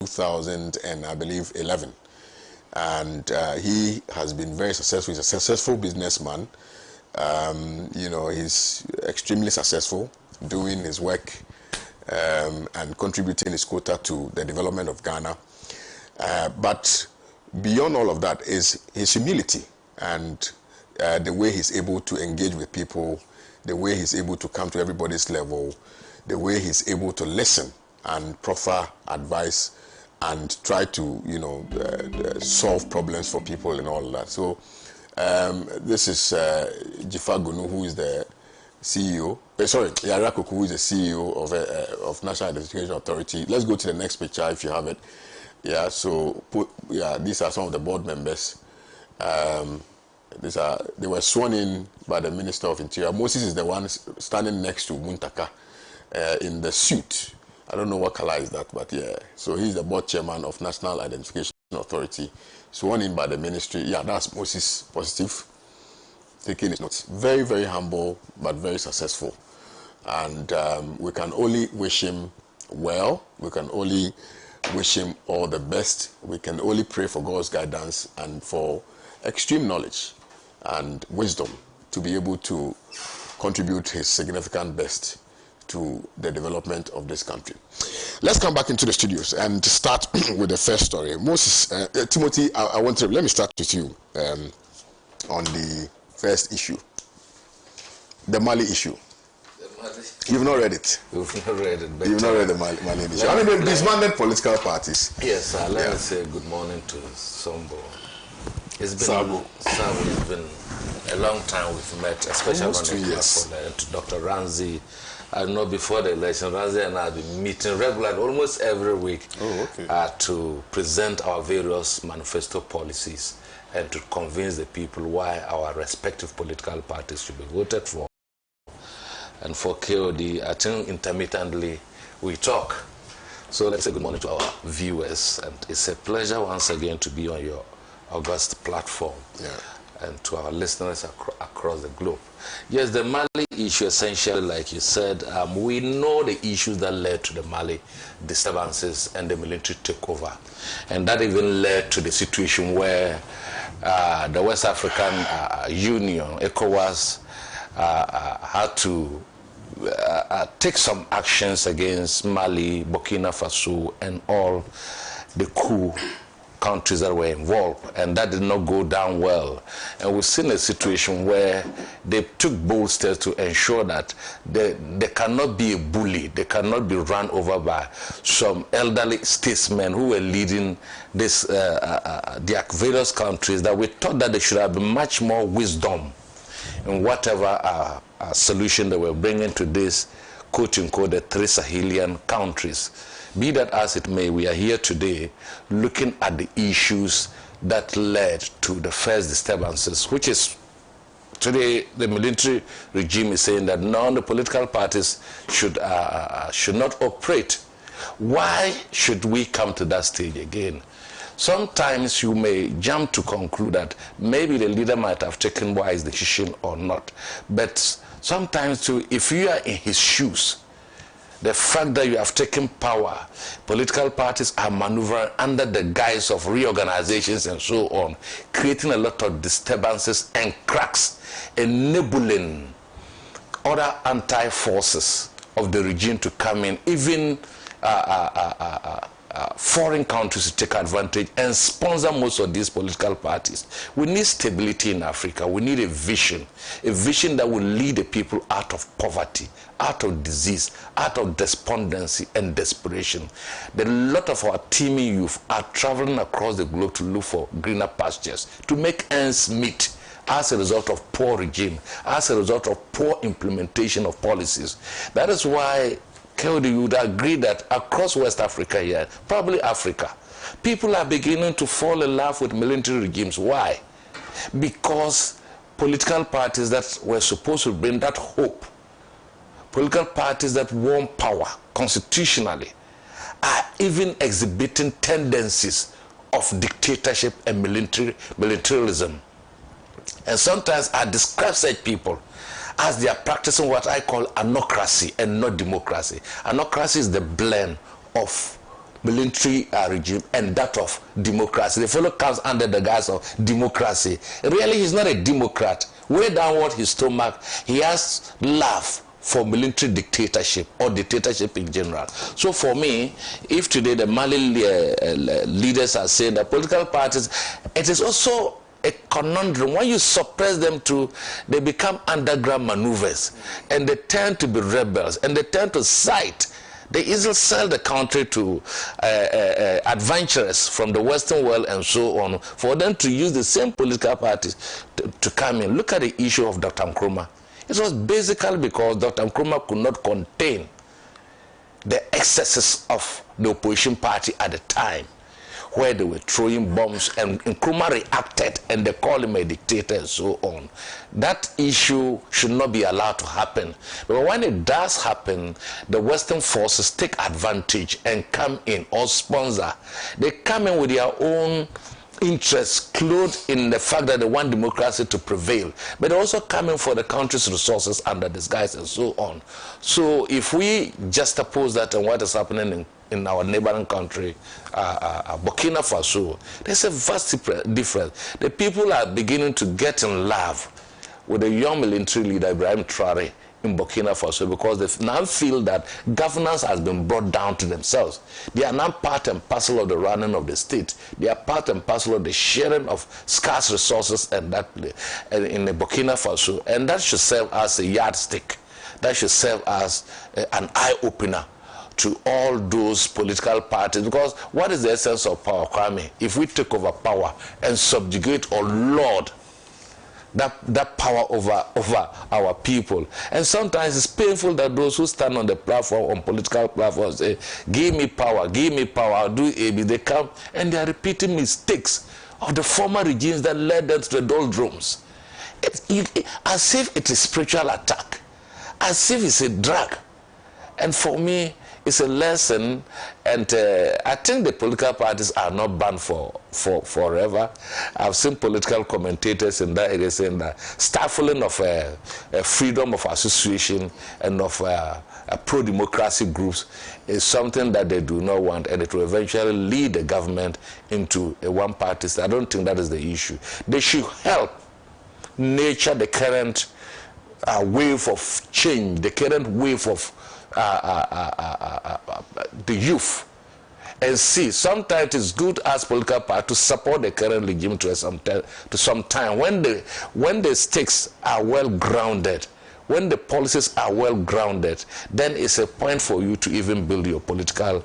2000 and I believe 11. And he has been very successful. He's a successful businessman. You know, he's extremely successful doing his work and contributing his quota to the development of Ghana. But beyond all of that is his humility and the way he's able to engage with people, the way he's able to come to everybody's level, the way he's able to listen and proffer advice and try to, you know, solve problems for people and all of that. So this is Jifa Gunu, who is the CEO. Yara Koku, who is the CEO of National Identification Authority. Let's go to the next picture if you have it. Yeah. So these are some of the board members. They were sworn in by the Minister of Interior. Moses is the one standing next to Muntaka in the suit. I don't know what color is that, but yeah. So he's the board chairman of National Identification Authority, sworn in by the ministry. Yeah, that's Moses Positive. Taking his notes. Very, very humble, but very successful. And we can only wish him well. We can only wish him all the best. We can only pray for God's guidance and for extreme knowledge and wisdom to be able to contribute his significant best to the development of this country. Let's come back into the studios and start with the first story. Moses, Timothy, let me start with you on the first issue, the Mali issue. You've not read it. You've not read it. You've not read the Mali issue. I mean, they've disbanded political parties. Yes, let me say good morning to Sombo. It's been a long time we've met, especially on the platform, and to Dr. Ranzi. I know before the election, Ranzi and I have been meeting regularly, almost every week, to present our various manifesto policies and to convince the people why our respective political parties should be voted for. And for KOD, I think intermittently we talk. So let's say good morning to our viewers. And it's a pleasure once again to be on your august platform. And to our listeners across the globe. Yes, the Mali issue, essentially, like you said, we know the issues that led to the Mali disturbances and the military takeover. And that even led to the situation where the West African Union, ECOWAS, had to take some actions against Mali, Burkina Faso, and all the coup countries that were involved, and that did not go down well. And we've seen a situation where they took bold steps to ensure that there cannot be a bully, they cannot be run over by some elderly statesmen who were leading this the various countries, that we thought that they should have much more wisdom in whatever solution they were bringing to this, quote-unquote, the three Sahelian countries. Be that as it may, we are here today looking at the issues that led to the first disturbances, which is today the military regime is saying that none of the political parties should not operate. Why should we come to that stage again? Sometimes you may jump to conclude that maybe the leader might have taken wise decision or not. But sometimes too, if you are in his shoes, the fact that you have taken power, political parties are maneuvering under the guise of reorganizations and so on, creating a lot of disturbances and cracks, enabling other anti-forces of the regime to come in, even foreign countries to take advantage and sponsor most of these political parties. We need stability in Africa. We need a vision that will lead the people out of poverty, out of disease, out of despondency and desperation. A lot of our teeming youth are traveling across the globe to look for greener pastures, to make ends meet, as a result of poor regime, as a result of poor implementation of policies. That is why you would agree that across West Africa here, probably Africa, people are beginning to fall in love with military regimes. Why? Because political parties that were supposed to bring that hope, political parties that want power constitutionally, are even exhibiting tendencies of dictatorship and militarism. And sometimes I describe such people as they are practicing what I call anocracy and not democracy. Anocracy is the blend of military regime and that of democracy. The fellow comes under the guise of democracy. Really, he's not a Democrat. Way downward his stomach, he has love for military dictatorship or dictatorship in general. So for me, if today the Mali leaders are saying that political parties, it is also a conundrum. When you suppress them they become underground maneuvers, and they tend to be rebels, and they tend to side. They easily sell the country to adventurers from the Western world and so on, for them to use the same political parties to come in. Look at the issue of Dr. Nkrumah. It was basically because Dr. Nkrumah could not contain the excesses of the opposition party at the time, where they were throwing bombs, and Nkrumah reacted and they called him a dictator and so on. That issue should not be allowed to happen. But when it does happen, the Western forces take advantage and come in, or sponsor. They come in with their own interests, clothed in the fact that they want democracy to prevail, but also coming for the country's resources under disguise and so on. So if we juxtapose that and what is happening in our neighboring country, Burkina Faso, there's a vast difference. The people are beginning to get in love with the young military leader Ibrahim Traoré in Burkina Faso, because they now feel that governance has been brought down to themselves. They are now part and parcel of the running of the state. They are part and parcel of the sharing of scarce resources and that in the Burkina Faso, and that should serve as a yardstick. That should serve as an eye-opener to all those political parties. Because what is the essence of power, Kwame? If we take over power and subjugate or lord that power over our people. And sometimes it's painful that those who stand on the platform, on political platforms, say, give me power, I'll do AB. They come and they are repeating mistakes of the former regimes that led them to the doldrums. As if it is spiritual attack, as if it's a drug. And for me, it's a lesson, and I think the political parties are not banned for forever. I've seen political commentators in that area saying that stifling of freedom of association and of pro-democracy groups is something that they do not want, and it will eventually lead the government into a one-party state. I don't think that is the issue. They should help nurture the current wave of change, the current wave of the youth, and see, sometimes it's good as political party to support the current regime to some time when the stakes are well grounded, when the policies are well grounded, then it's a point for you to even build your political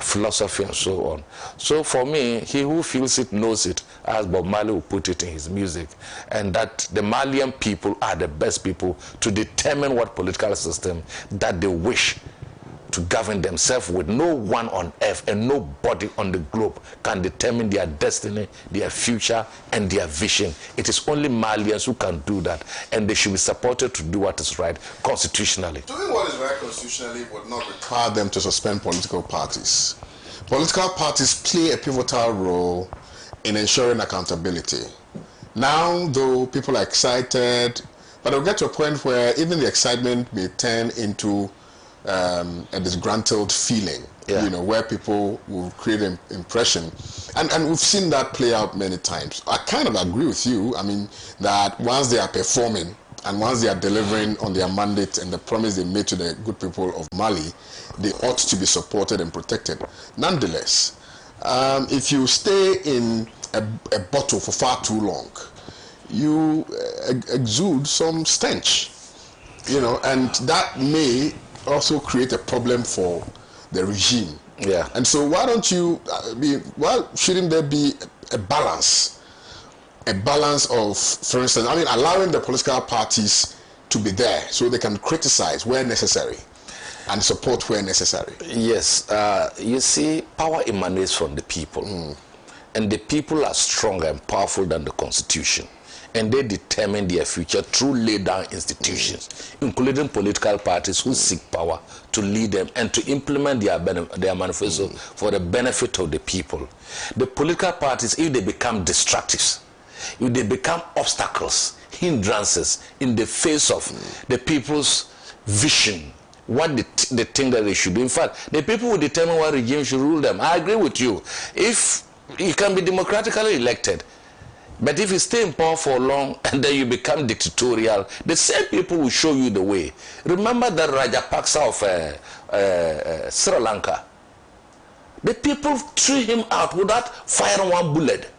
philosophy and so on. So for me, he who feels it knows it, as Bob Marley will put it in his music, and that the Malian people are the best people to determine what political system that they wish to govern themselves with. No one on earth and nobody on the globe can determine their destiny, their future, and their vision. It is only Malians who can do that, and they should be supported to do what is right constitutionally. Doing what is right constitutionally would not require them to suspend political parties. Political parties play a pivotal role in ensuring accountability. Now, though, people are excited, but they'll get to a point where even the excitement may turn into a disgruntled feeling, where people will create an impression. And we've seen that play out many times. I kind of agree with you. I mean, that once they are performing and once they are delivering on their mandate and the promise they made to the good people of Mali, they ought to be supported and protected. Nonetheless, if you stay in a bottle for far too long, you exude some stench, and that may also create a problem for the regime. Yeah. And so why shouldn't there be a balance of, for instance, allowing the political parties to be there so they can criticize where necessary and support where necessary? Yes. You see, power emanates from the people. And the people are stronger and powerful than the constitution. And they determine their future through laid-down institutions, including political parties who seek power to lead them and to implement their manifesto for the benefit of the people. The political parties, if they become distractives, if they become obstacles, hindrances in the face of the people's vision what they think that they should do. In fact, the people who determine what regime should rule them. I agree with you. If you can be democratically elected, but if you stay in power for long and then you become dictatorial, the same people will show you the way. Remember the Rajapaksa of Sri Lanka. The people threw him out without firing one bullet.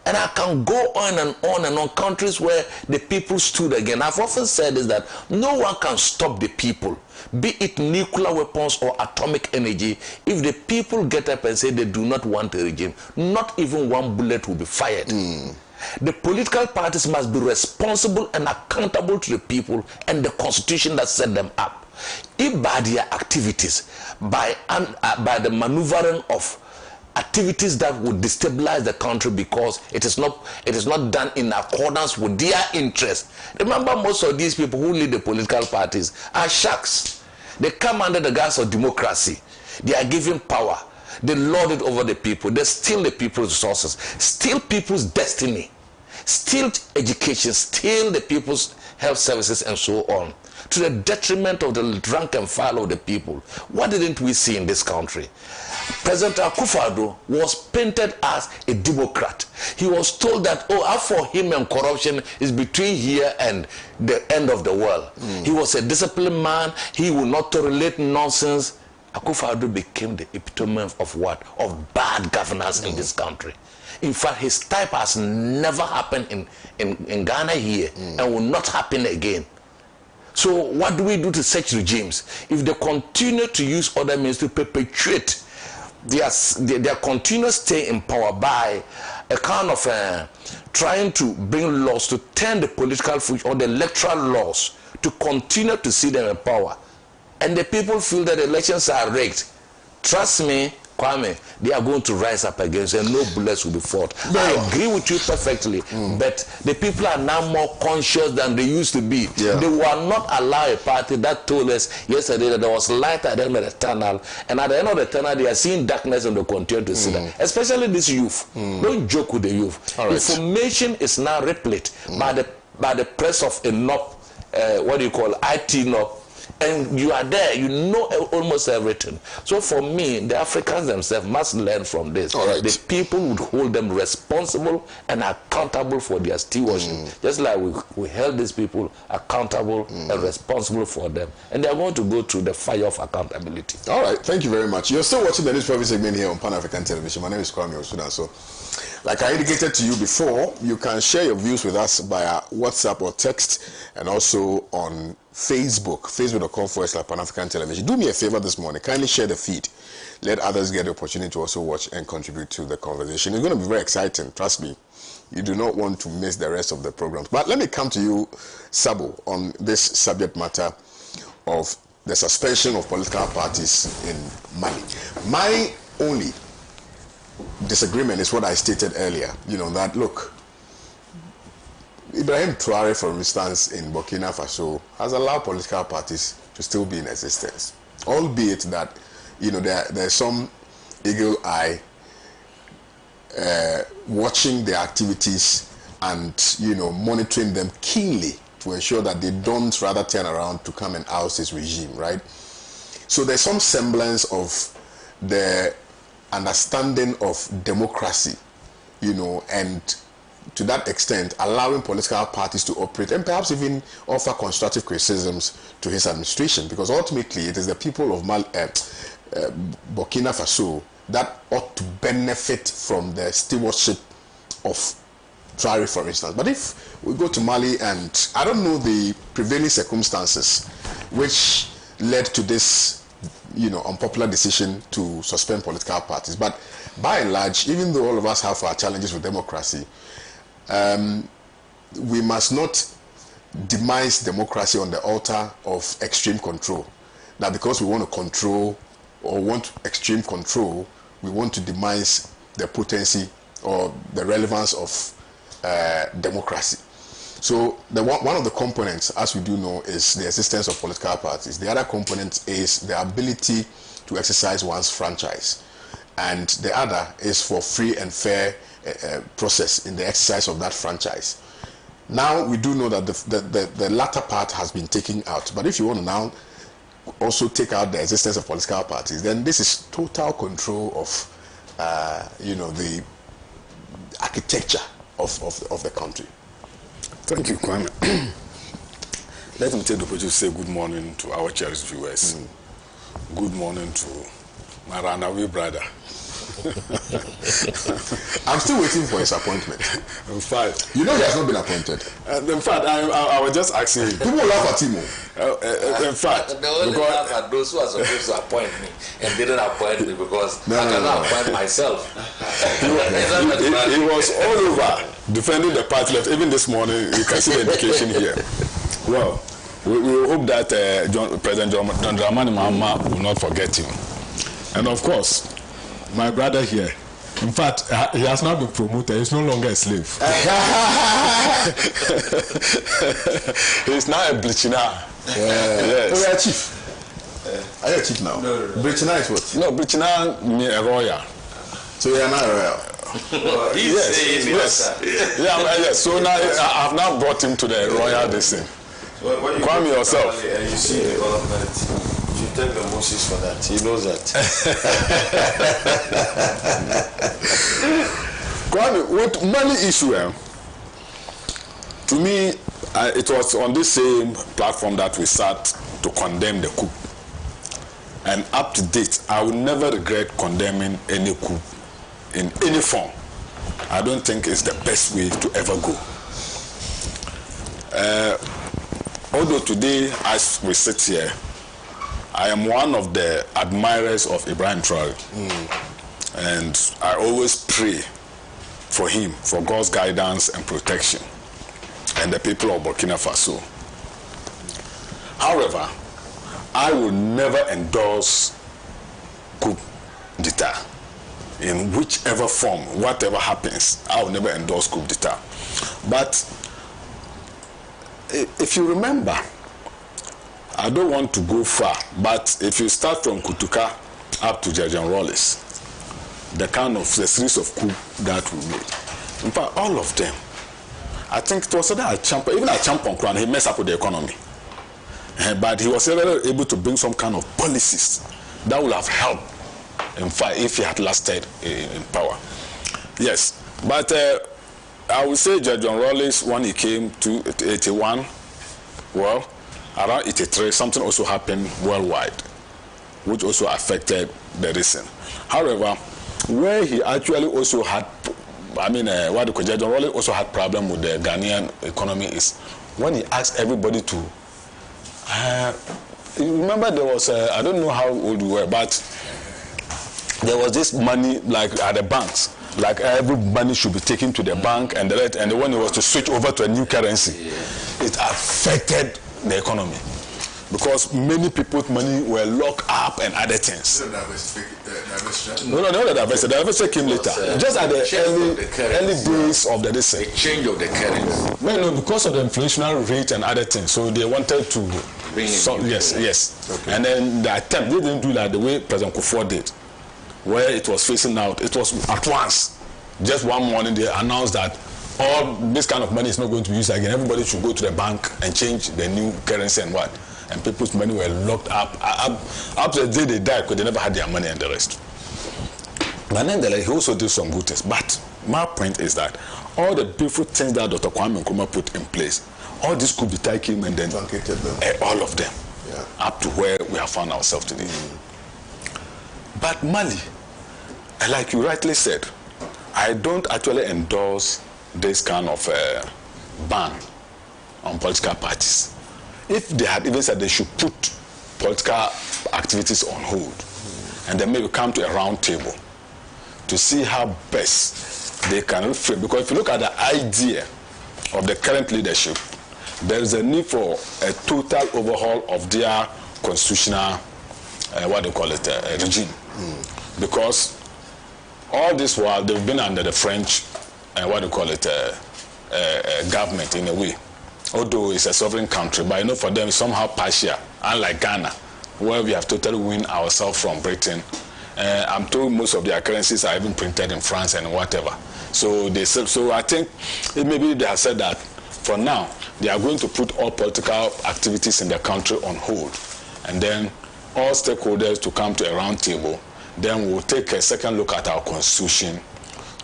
And I can go on and on and on countries where the people stood again. I've often said is that no one can stop the people, be it nuclear weapons or atomic energy. If the people get up and say they do not want a regime, not even one bullet will be fired. The political parties must be responsible and accountable to the people and the constitution that set them up. If by their activities, by the maneuvering of activities that would destabilize the country because it is not done in accordance with their interest. Remember, most of these people who lead the political parties are sharks. They come under the guise of democracy. They are given power. They lord it over the people. They steal the people's resources, steal people's destiny, steal education, steal the people's health services and so on, to the detriment of the rank and file of the people. What didn't we see in this country? President Akufo-Addo was painted as a Democrat. He was told that, for him and corruption is between here and the end of the world. He was a disciplined man. He would not tolerate nonsense. Akufo-Addo became the epitome of what? Of bad governance in this country. In fact, his type has never happened in Ghana here and will not happen again. So what do we do to such regimes? If they continue to use other means to perpetuate their continuous stay in power by a kind of trying to bring laws to turn the political future or the electoral laws to continue to see them in power, and the people feel that the elections are rigged, trust me, Kwame, they are going to rise up against and no bullets will be fought. I agree with you perfectly, but the people are now more conscious than they used to be. They will not allow a party that told us yesterday that there was light at the end of the tunnel, and at the end of the tunnel they are seeing darkness and they continue to see that. Especially this youth. Don't joke with the youth. Information is now replete by the press of a knob, IT knob. And you are there, you know almost everything. So for me, the Africans themselves must learn from this. The people would hold them responsible and accountable for their stewardship. Just like we held these people accountable and responsible for them. And they are going to go through the fire of accountability. All right, thank you very much. You're still watching the News Preview segment here on Pan-African Television. My name is Kwame Osudan. So, like I indicated to you before, you can share your views with us via WhatsApp or text, and also on Facebook, facebook.com/Pan-African Television. Do me a favor this morning, kindly share the feed. Let others get the opportunity to also watch and contribute to the conversation. It's going to be very exciting, trust me. You do not want to miss the rest of the programs. But let me come to you, Sabo, on this subject matter of the suspension of political parties in Mali. My only disagreement is what I stated earlier, that look, Ibrahim Traore, for instance, in Burkina Faso has allowed political parties to still be in existence, albeit that there's some eagle eye watching their activities and monitoring them keenly to ensure that they don't rather turn around to come and oust his regime, right? So there's some semblance of the understanding of democracy, and to that extent allowing political parties to operate and perhaps even offer constructive criticisms to his administration, because ultimately it is the people of Burkina Faso that ought to benefit from the stewardship of Traore, for instance. But if we go to Mali, and I don't know the prevailing circumstances which led to this unpopular decision to suspend political parties, but by and large, even though all of us have our challenges with democracy, we must not demise democracy on the altar of extreme control. That because we want to control or want extreme control, we want to demise the potency or the relevance of democracy. So one of the components, as we do know, is the existence of political parties. The other component is the ability to exercise one's franchise. And the other is for free and fair process in the exercise of that franchise. Now we do know that the latter part has been taken out. But if you want to now also take out the existence of political parties, then this is total control of, you know, the architecture of the country. Thank you, Kwame. Let me take the opportunity to say good morning to our cherished viewers. Good morning to my runaway brother. I'm still waiting for his appointment. In fact, you know he has not been appointed. In fact, I was just asking him. People laugh at him. In fact, they only laugh at those who are supposed to appoint me and didn't appoint me because I cannot appoint myself. He was all over defending the party left. Even this morning, you can see the indication here. Well, we hope that President John Dramani Mahama will not forget him. And of course, my brother here, in fact, he has now been promoted. He's no longer a slave. He's now a Brichina. Yes. Oh, you're a chief. Are you a chief now? No. Brichina is what? No, Brichina means a royal. So you're not a royal? Well, yes. Yes. So now I have now brought him to the royal destiny. Kwame yourself. You see development. You thank the Moses for that. He knows that. Kwame, with money issue, to me, it was on this same platform that we sat to condemn the coup. And up to date, I will never regret condemning any coup in any form. I don't think it's the best way to ever go. Although today, as we sit here, I am one of the admirers of Ibrahim Traore. And I always pray for him, for God's guidance and protection, and the people of Burkina Faso. However, I will never endorse coup d'etat. In whichever form, whatever happens, I will never endorse coup d'etat. But if you remember, I don't want to go far, but if you start from Kutuka up to Jajan Rollis, the series of coups that we made, in fact, all of them, I think it was even a champion, he messed up with the economy. But he was able to bring some kind of policies that would have helped, in fact, if he had lasted in power. Yes, but I would say Jajan Rollis, when he came to 81, well, around 83, something also happened worldwide, which also affected the reason. However, where he actually also had, Jajan Rollis also had problem with the Ghanaian economy is when he asked everybody to, remember there was, I don't know how old we were, but there was this money like at the banks, like every money should be taken to the bank and the rest, and when it was to switch over to a new currency, it affected the economy because many people's money were locked up and other things. No, the diversity came later. Just at the early days of the change of the currency. No, because of the inflationary rate and other things. So they wanted to bring yes. Okay. And then the attempt, they didn't do that the way President Kufuor did, where it was facing out. It was at once. Just one morning they announced that all this kind of money is not going to be used again. Everybody should go to the bank and change the new currency and what. And people's money were locked up to the day they died because they never had their money and the rest. But then he also did some good things. But my point is that all the beautiful things that Dr. Kwame Nkrumah put in place, all this coup d'etat came and then all of them, up to where we have found ourselves today. But Mali, like you rightly said, I don't actually endorse this kind of ban on political parties. If they had even said they should put political activities on hold and then maybe come to a round table to see how best they can reframe. Because if you look at the idea of the current leadership, there is a need for a total overhaul of their constitutional, regime. Because all this while they've been under the French, government in a way. Although it's a sovereign country, but for them it's somehow partial, unlike Ghana, where we have totally weaned ourselves from Britain. I'm told most of their currencies are even printed in France and whatever. So I think maybe they have said that for now they are going to put all political activities in the country on hold, and then all stakeholders to come to a round table. Then we'll take a second look at our constitution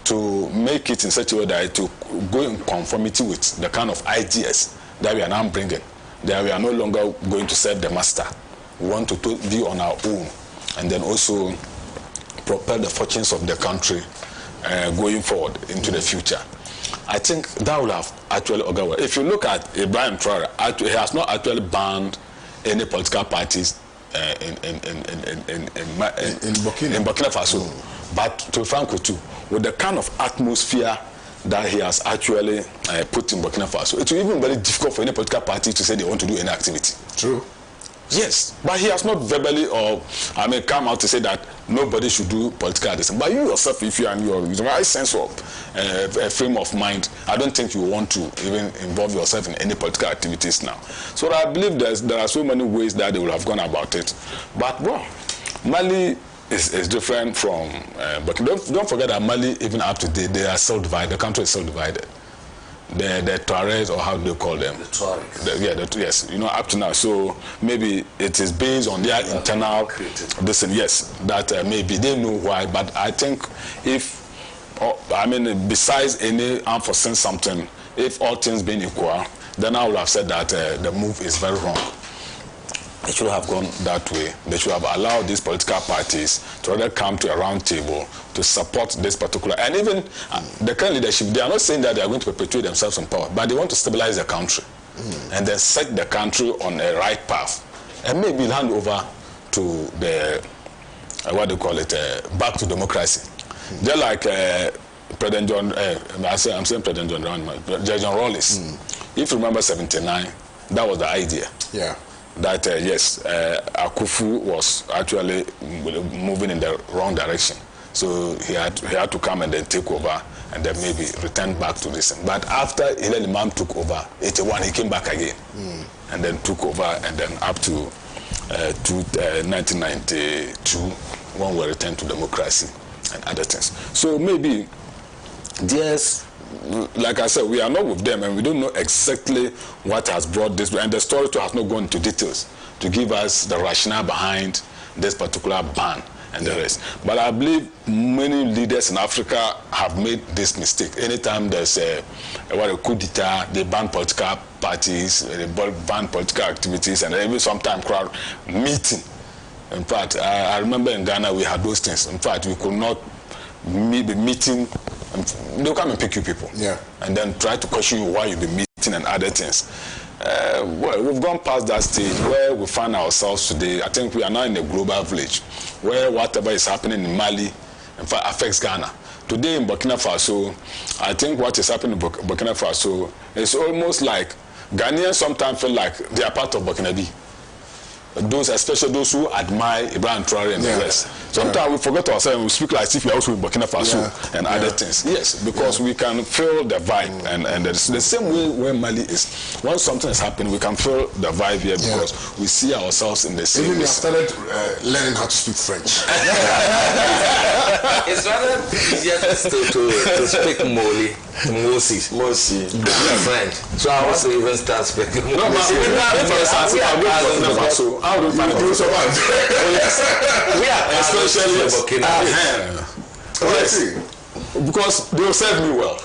to make it in such a way that it will go in conformity with the kind of ideas that we are now bringing. That we are no longer going to serve the master. We want to be on our own, and then also propel the fortunes of the country going forward into the future. I think that will have actually organized. If you look at Ibrahim Traore, he has not actually banned any political parties in Burkina Faso. But to be frank with you, with the kind of atmosphere that he has actually put in Burkina Faso, it will even be very difficult for any political party to say they want to do any activity. True. Yes, but he has not verbally come out to say that nobody should do political activism. But you yourself, if you are in your right sense of a frame of mind, I don't think you want to even involve yourself in any political activities now. So I believe there are so many ways that they will have gone about it. But well, Mali is different from. But don't forget that Mali, even up to date, they are still divided. The country is still divided. The Tuaregs, or how do you call them? The Tuaregs. Yes, up to now. So maybe it is based on their internal listen. Yes, that maybe they know why. But I think besides any unforeseen something, if all things being equal, then I would have said that the move is very wrong. They should have gone that way. They should have allowed these political parties to rather come to a round table to support this particular. And even the current leadership, they are not saying that they are going to perpetuate themselves in power, but they want to stabilize the country and then set the country on a right path and maybe hand over to the, back to democracy. Just like President John, I'm saying President John Rawlings. If you remember 79, that was the idea. Yeah. That Akufu was actually moving in the wrong direction, so he had to come and then take over and then maybe return back to this. But after Hilal Imam took over 81, he came back again and then took over, and then up to 1992 when we returned to democracy and other things. So maybe yes. Like I said, we are not with them, and we don't know exactly what has brought this, and the story too has not gone into details to give us the rationale behind this particular ban and the rest. But I believe many leaders in Africa have made this mistake. Anytime there's a coup d'etat, they ban political parties, they ban political activities, and even sometimes crowd meeting. In fact, I remember in Ghana we had those things. In fact, we could not be meeting. They'll come and pick you people, and then try to question you why you'll be meeting and other things. Well, we've gone past that stage where we find ourselves today. I think we are now in a global village where whatever is happening in Mali, in fact, affects Ghana. Today in Burkina Faso, I think what is happening in Burkina Faso is almost like Ghanaians sometimes feel like they are part of Burkina Faso. Those, especially those who admire Ibrahim Traore and the rest. Sometimes we forget ourselves and we speak like as if we are also in Burkina Faso and other things. Yes, because we can feel the vibe, and it's the same way where Mali is. Once something is happening, we can feel the vibe here because we see ourselves in the same. Even we have started learning how to speak French. It's rather easier to speak Mosi, French. So I want to even start speaking Mosi. How do we find it? We are especially Burkina. Because they will serve me well.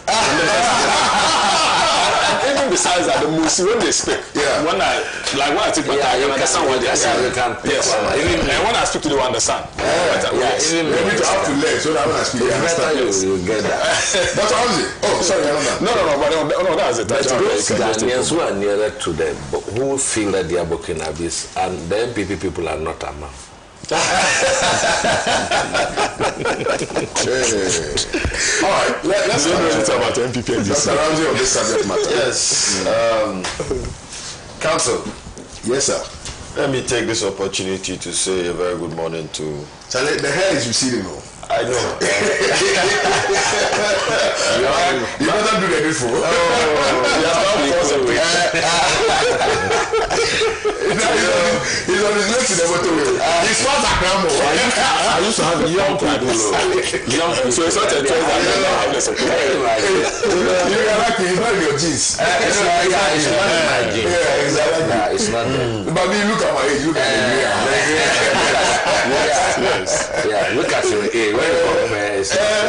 Even besides that, the Musi, when they speak, when I take my time, you understand what they are saying. Yes, and when I speak to them, I understand. Maybe to have to learn so that when I speak, you understand. You get that. But how is it? Oh, sorry, I don't know. No, that's it. But those Ghanaians who are nearer to them, who feel that they are Burkinabes, and the MPP people are not among. All right, let's talk about MPP. Dr. Ramsey on this subject matter. Yes. Council. Yes, sir. Let me take this opportunity to say a very good morning to... So the hair is receding now. I know. You better do the info. He's on his way to the motorway. He smells like Rambo. I used to have young people. So it's not a choice that you don't have the supply. You're lucky, he's not in your jeans. It's not in my jeans. Yeah, exactly. Yeah, it's not there. But I mean, look at my age, look at Yeah, look at your age. When you compare,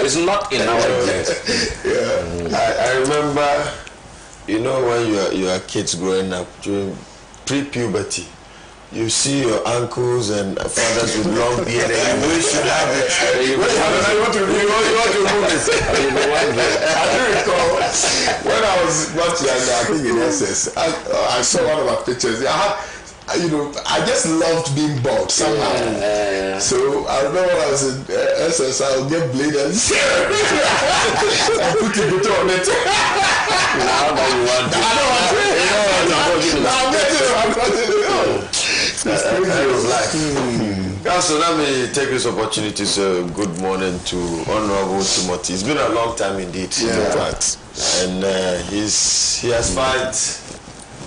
it's not in our jeans. Yeah. I remember, you know, when you are kids growing up during pre-puberty, you see your uncles and fathers with long beard and you wish you have it. You want to move it. I do recall when I was much younger, I think in SS, I saw one of my pictures. I just loved being bald somehow. So I remember when I was in SS, I would get blade and put the butter on it. Now that you want to. I don't want to. I'm getting it. It's crazy. So let me take this opportunity to say good morning to Honorable Timothy. It's been a long time indeed. Yeah. And he has fight.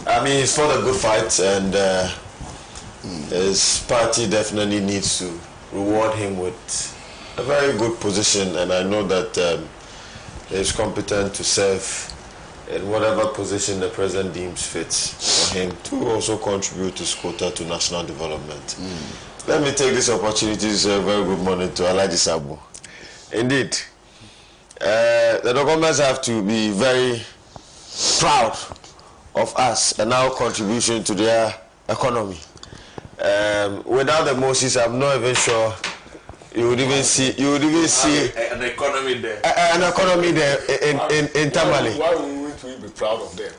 I mean, he's fought a good fight, and his party definitely needs to reward him with a very good position. And I know that he's competent to serve in whatever position the president deems fit for him to also contribute to quota to national development. Let me take this opportunity to say a very good morning to Alhaji Sabo. Indeed, the governments have to be very proud of us and our contribution to their economy. Without the Moses, I'm not even sure you would even see an economy there. An economy there in Tamale. Why wouldn't we be proud of them?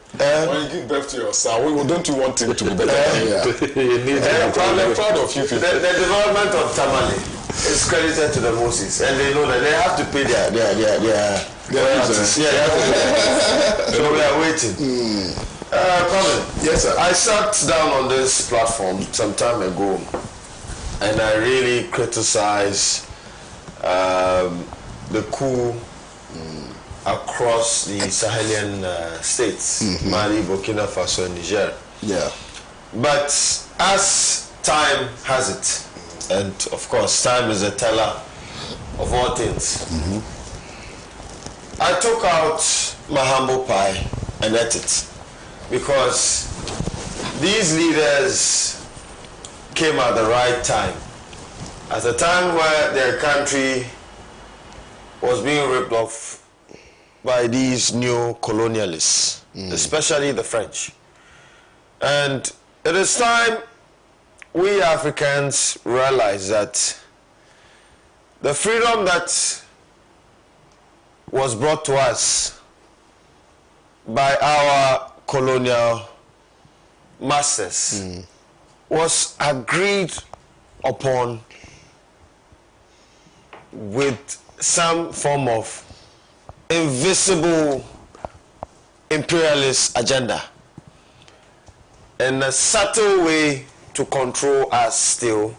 When you give birth to your son, don't you want him to be better than you? I'm proud of you people. The development of Tamale is credited to the Moses, and they know that they have to pay their royalties. So we are waiting. Colin, yes, sir. I sat down on this platform some time ago, and I really criticized the coup across the Sahelian states, Mali, Burkina Faso, and Niger. Yeah. But as time has it, and of course time is a teller of all things, I took out my humble pie and ate it, because these leaders came at the right time, at a time where their country was being ripped off by these new colonialists, especially the French. And it is time we Africans realize that the freedom that was brought to us by our colonial masters was agreed upon with some form of invisible imperialist agenda, in a subtle way to control us still.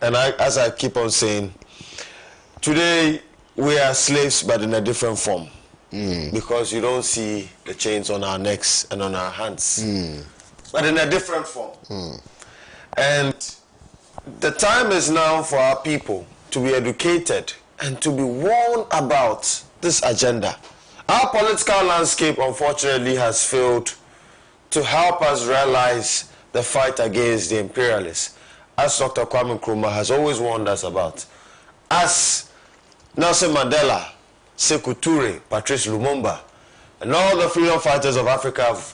And as I keep on saying, today we are slaves, but in a different form, because you don't see the chains on our necks and on our hands, but in a different form. And the time is now for our people to be educated and to be warned about this agenda. Our political landscape, unfortunately, has failed to help us realize the fight against the imperialists, as Dr. Kwame Nkrumah has always warned us about, as Nelson Mandela, Sekou Toure, Patrice Lumumba, and all the freedom fighters of Africa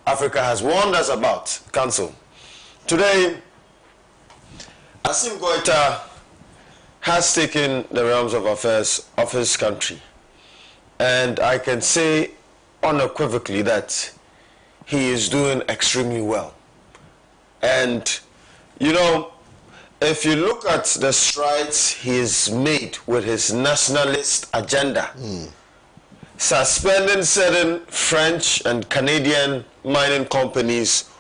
has warned us about. Council. Today, Assimi Goïta has taken the realms of affairs of his country, and I can say unequivocally that he is doing extremely well. And you know, if you look at the strides he has made with his nationalist agenda, suspending certain French and Canadian mining companies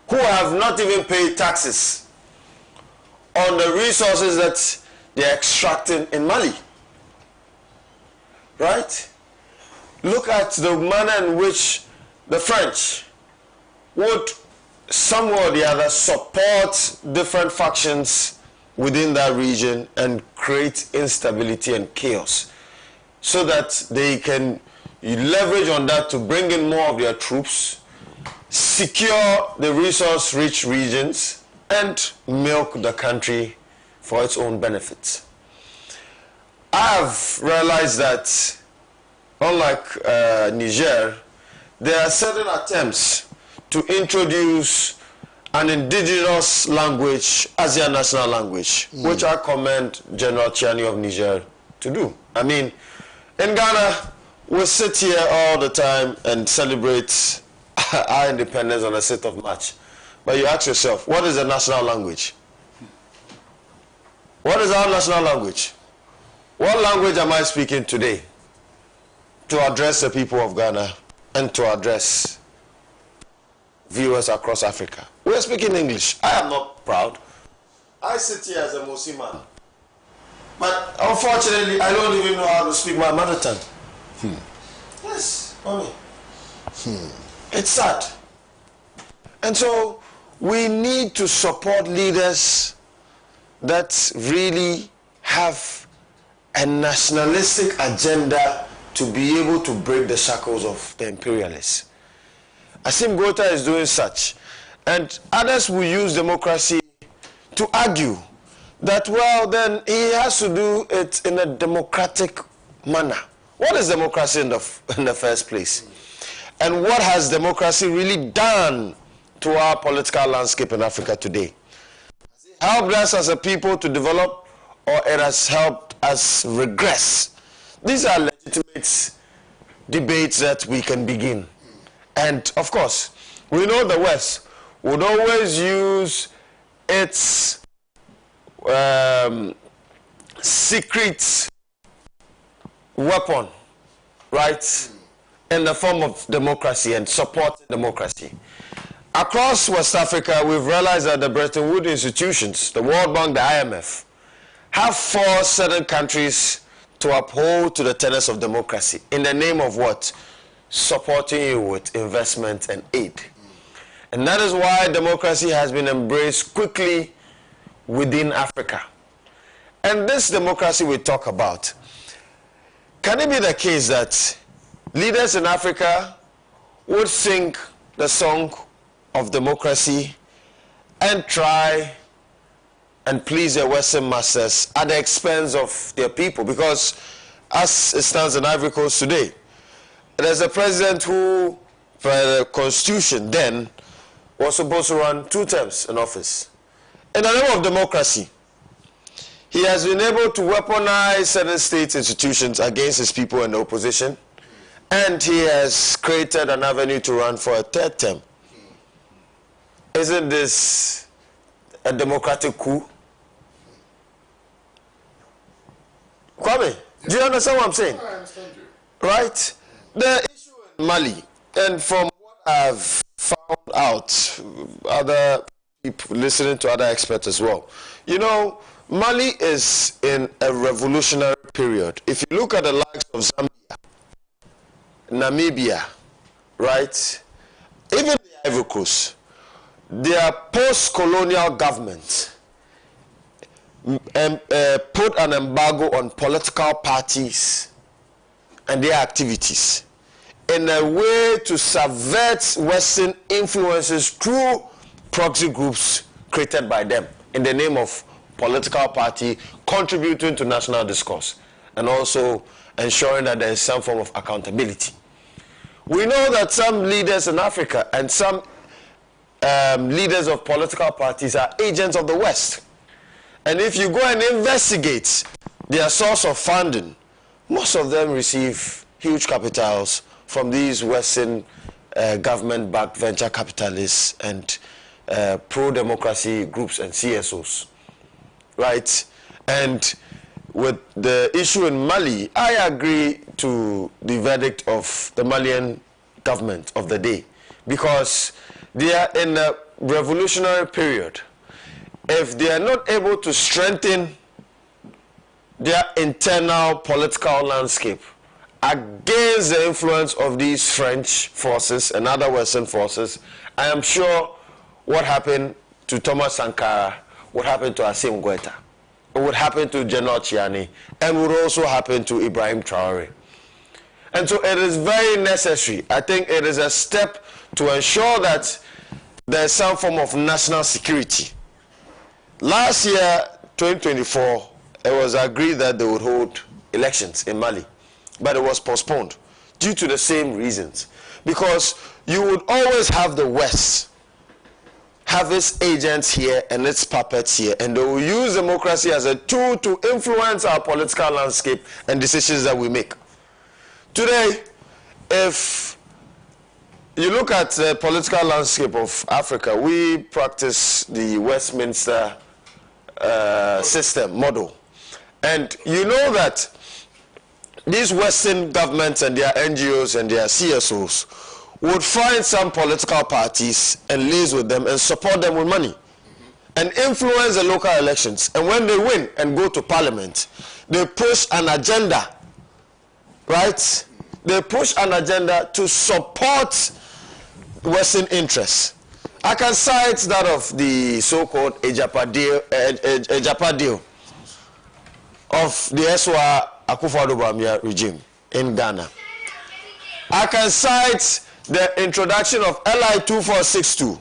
who have not even paid taxes on the resources that they're extracting in Mali, right? look at the manner in which the French would somewhere or the other support different factions within that region and create instability and chaos so that they can leverage on that to bring in more of their troops, secure the resource-rich regions, and milk the country for its own benefits. I have realized that, unlike Niger, there are certain attempts to introduce an indigenous language as their national language, which I commend General Chiani of Niger to do. I mean, in Ghana, we sit here all the time and celebrate our independence on the 6th of March. But you ask yourself, what is the national language? What is our national language? What language am I speaking today to address the people of Ghana and to address viewers across Africa? We are speaking English. I am not proud. I sit here as a Mosi man. But unfortunately, I don't even know how to speak my mother tongue. Yes, mommy. It's sad. And so we need to support leaders that really have a nationalistic agenda to be able to break the shackles of the imperialists. Asim Gota is doing such. And others will use democracy to argue that, well, then he has to do it in a democratic manner. What is democracy in the first place? And what has democracy really done to our political landscape in Africa today? Has it helped us as a people to develop, or it has helped us regress? These are legitimate debates that we can begin. And of course, we know the West would always use its secret weapon, right, in the form of democracy and supporting democracy. Across West Africa, we've realized that the Bretton Woods institutions, the World Bank, the IMF, have forced certain countries to uphold to the tenets of democracy in the name of what? Supporting you with investment and aid. And that is why democracy has been embraced quickly within Africa. And this democracy we talk about, can it be the case that leaders in Africa would sing the song of democracy and try and please their Western masters at the expense of their people? Because as it stands in Ivory Coast today, there's a president who, for the constitution then, was supposed to run 2 terms in office. In the name of democracy, he has been able to weaponize certain state institutions against his people and the opposition, and he has created an avenue to run for a 3rd term. Isn't this a democratic coup? Kwame, do you understand what I'm saying? I understand you. Right? The issue in Mali, and from what I've found out, other people listening to other experts as well, you know, Mali is in a revolutionary period. If you look at the likes of Zambia, Namibia, right, even the Ivory Coast, their post-colonial government put an embargo on political parties and their activities in a way to subvert Western influences through proxy groups created by them in the name of political party, contributing to national discourse and also ensuring that there is some form of accountability. We know that some leaders in Africa and some leaders of political parties are agents of the West. And if you go and investigate their source of funding, most of them receive huge capitals from these Western government-backed venture capitalists and pro-democracy groups and CSOs, right? And with the issue in Mali, I agree to the verdict of the Malian government of the day, because they are in a revolutionary period. If they are not able to strengthen their internal political landscape against the influence of these French forces and other Western forces, I am sure what happened to Thomas Sankara would happen to Assimi Goïta. It would happen to General Chiani, and would also happen to Ibrahim Traoré. And so it is very necessary. I think it is a step to ensure that there is some form of national security. Last year, 2024, it was agreed that they would hold elections in Mali, but it was postponed due to the same reasons. Because you would always have the West have its agents here and its puppets here, and they will use democracy as a tool to influence our political landscape and decisions that we make. Today, if you look at the political landscape of Africa, we practice the Westminster system, model. And you know that these Western governments and their NGOs and their CSOs would find some political parties and liaise with them and support them with money and influence the local elections. And when they win and go to parliament, they push an agenda, right? They push an agenda to support Western interests. I can cite that of the so-called Ejapa deal of the Eswa Akufo-Addo Bawumia regime in Ghana. I can cite the introduction of LI 2462,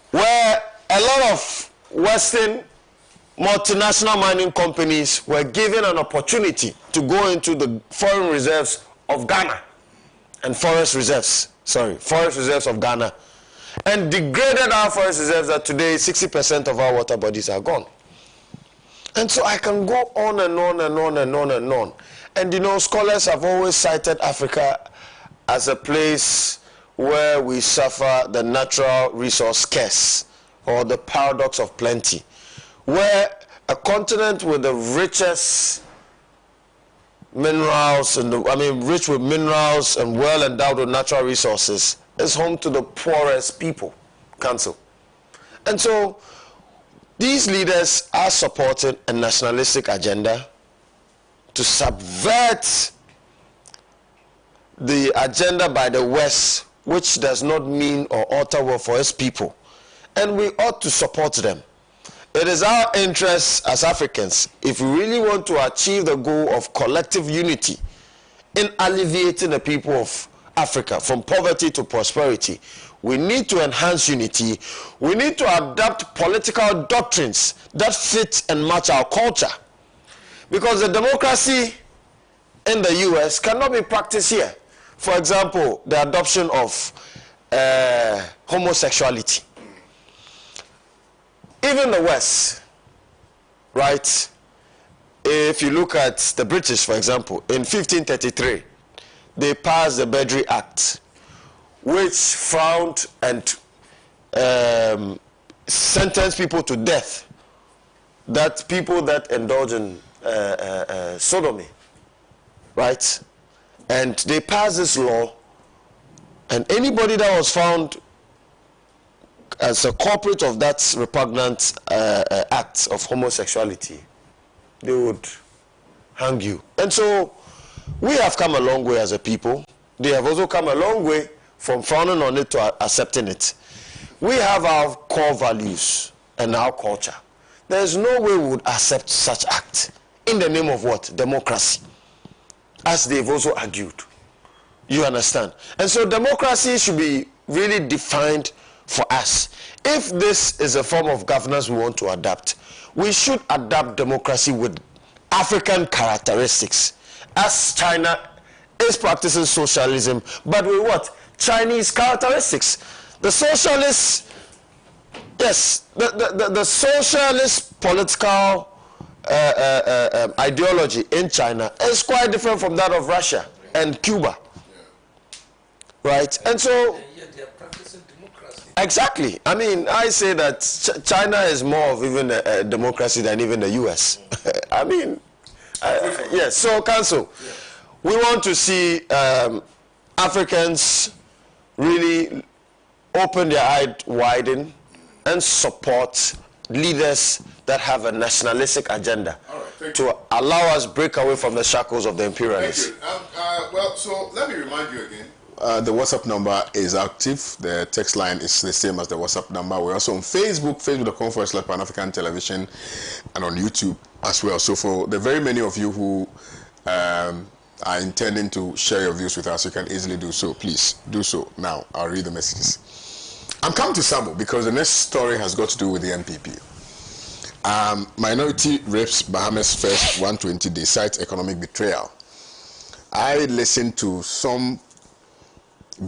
where a lot of Western multinational mining companies were given an opportunity to go into the foreign reserves of Ghana and forest reserves of Ghana, and degraded our forest reserves that today 60% of our water bodies are gone. And so I can go on and on and on and on and on. And you know, scholars have always cited Africa as a place where we suffer the natural resource curse, or the paradox of plenty, where a continent with the richest minerals, rich with minerals and well endowed with natural resources, is home to the poorest people. Council. And so these leaders are supporting a nationalistic agenda to subvert the agenda by the West, which does not mean or alter well for its people. And we ought to support them. It is our interest as Africans, if we really want to achieve the goal of collective unity in alleviating the people of Africa from poverty to prosperity, we need to enhance unity. We need to adopt political doctrines that fit and match our culture. Because the democracy in the US cannot be practiced here. For example, the adoption of homosexuality. Even the West, right? If you look at the British, for example, in 1533, they passed the Bedri Act, which found and sentenced people to death, that people that indulge in sodomy, right? And they passed this law, and anybody that was found as a culprit of that repugnant act of homosexuality, they would hang you. And so we have come a long way as a people. They have also come a long way from frowning on it to accepting it. We have our core values and our culture. There is no way we would accept such act in the name of what? Democracy. As they've also argued. You understand? And so democracy should be really defined for us. If this is a form of governance we want to adapt, we should adapt democracy with African characteristics. As China is practicing socialism, but with what? Chinese characteristics. The socialists, yes, the socialist political ideology in China is quite different from that of Russia and Cuba. Right? And so, exactly. I mean, I say that China is more of even a democracy than even the US. I mean, yes. So, Council, we want to see Africans really open their eyes widen and support leaders that have a nationalistic agenda to allow us break away from the shackles of the imperialists. Thank you. Well, so let me remind you again. The WhatsApp number is active. The text line is the same as the WhatsApp number. We're also on Facebook, facebook.com/Pan-African Television, and on YouTube as well. So for the very many of you who are intending to share your views with us, you can easily do so. Please do so now. I'll read the messages. I'm coming to Sabo because the next story has got to do with the MPP. Minority rapes Bahamas first 120 days, cites economic betrayal. I listened to some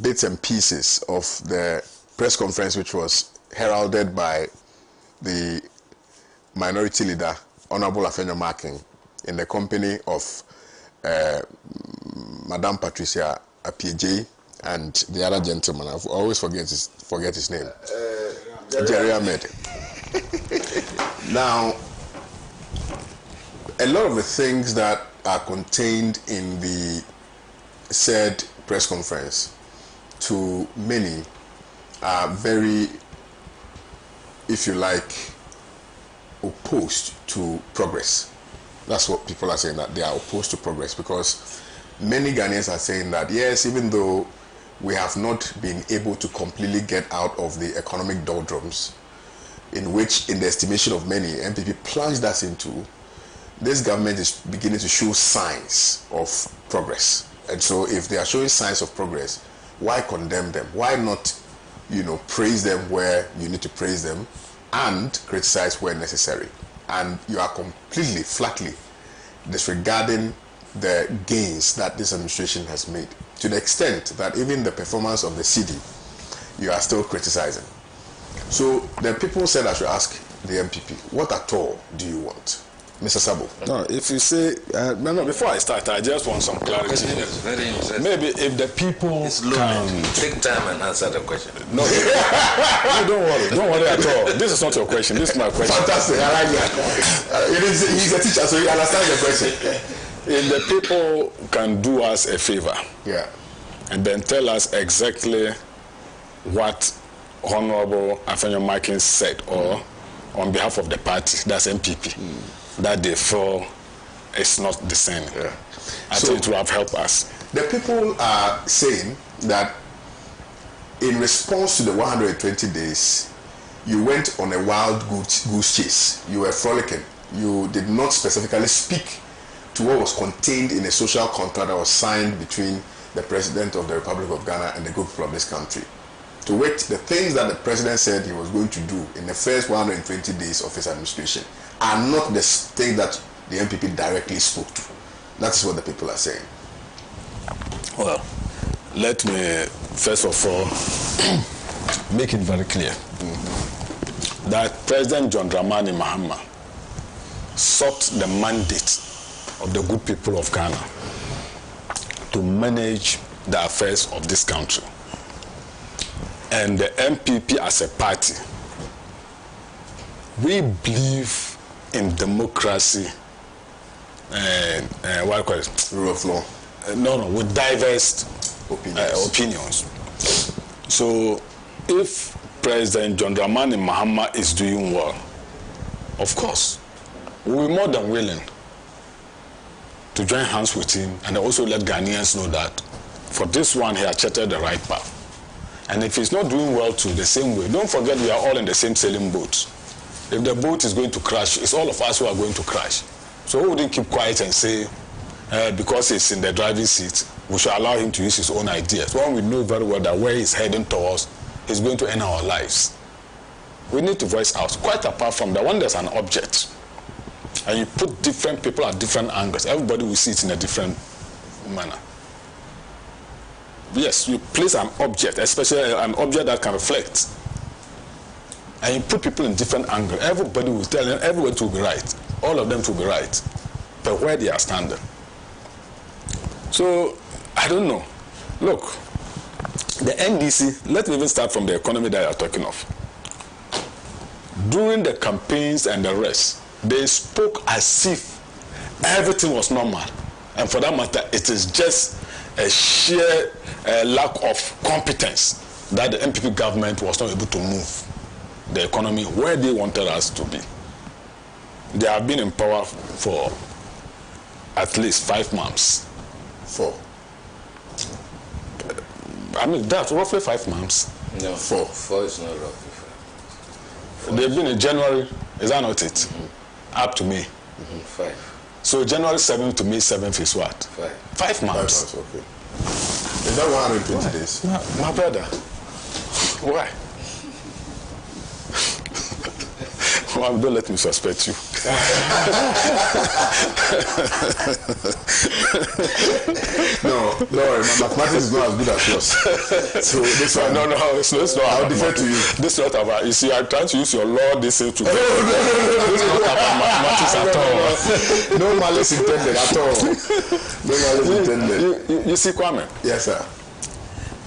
bits and pieces of the press conference which was heralded by the minority leader, Honorable Afenyo Marking, in the company of Madame Patricia Apieje and the other gentleman. I always forget his name. Jerry Ahmed. Now, a lot of the things that are contained in the said press conference, to many, are very, if you like, opposed to progress. That's what people are saying, that they are opposed to progress, because many Ghanaians are saying that, yes, even though we have not been able to completely get out of the economic doldrums, in which, in the estimation of many, MPP plunged us into, this government is beginning to show signs of progress. And so if they are showing signs of progress, why condemn them? Why not, praise them where you need to praise them and criticize where necessary? And you are completely, flatly disregarding the gains that this administration has made, to the extent that even the performance of the CD, you are still criticizing. So the people said I should ask the MPP, what at all do you want? Mr. Sabo. No, if you say, no, before I start, I just want some clarity. Very interesting. Maybe if the people can... Take time and answer the question. No, don't worry at all. This is not your question, this is my question. Fantastic, I like that. He's a teacher, so he understands the question. If the people can do us a favor, yeah, and then tell us exactly what Honorable Afenyo Marking said, or on behalf of the party, that's MPP, that they feel it's not the same. Yeah. I think it will have helped us. The people are saying that in response to the 120 days, you went on a wild goose chase. You were frolicking. You did not specifically speak to what was contained in a social contract that was signed between the President of the Republic of Ghana and the good people of this country. To which the things that the President said he was going to do in the first 120 days of his administration are not the things that the MPP directly spoke to. That is what the people are saying. Well, let me first of all make it very clear that President John Dramani Mahama sought the mandate of the good people of Ghana to manage the affairs of this country. And the MPP as a party, we believe in democracy and what do you call it? Rule of law. With diverse opinions. So if President John Dramani Mahama is doing well, of course, we'll be more than willing to join hands with him and also let Ghanaians know that for this one he has charted the right path. And if he's not doing well too, the same way, don't forget we are all in the same sailing boat. If the boat is going to crash, it's all of us who are going to crash. So we wouldn't keep quiet and say, because he's in the driving seat, we should allow him to use his own ideas. When we know very well that where he's heading towards, he's going to end our lives. We need to voice out. Quite apart from that, when there's an object, and you put different people at different angles, everybody will see it in a different manner. Yes, you place an object, especially an object that can reflect, and you put people in different angles, everybody will tell them, everybody will be right. All of them will be right. But where they are standing. So, I don't know. Look, the NDC, let me even start from the economy that you are talking of. During the campaigns and the rest, they spoke as if everything was normal. And for that matter, it is just a sheer lack of competence that the MPP government was not able to move the economy where they wanted us to be. they have been in power for at least 5 months. 4. I mean, that's roughly 5 months. No, 4. 4 is not roughly 5. They've been in January, is that not it? Up to May. 5. So January 7th to May 7th is what? 5. 5 months. 5 months, okay. Is that 120 days? My brother, why? Well, don't let me suspect you. No, my mathematics is not as good as yours. So this one, No, it's not. I'll defer to you. This is not about. You see, I'm trying to use your law. This is to. It's not about mathematics at all. No malice intended at all. No malice intended. You see, Kwame. Yes, sir.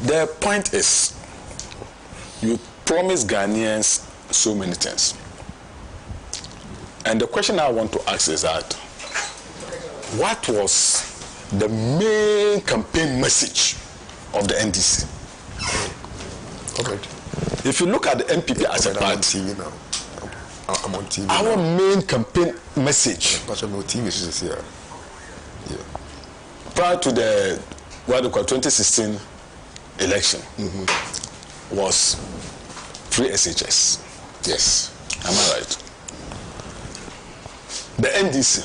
The point is, you promise Ghanaians so many things. And the question I want to ask is that, what was the main campaign message of the NDC? Okay. If you look at the NPP as a I'm on party, TV now. I'm on TV our now. main campaign message But I'm on TV is here. Yeah. prior to the 2016 election was free SHS. Yes. Am I right? The NDC,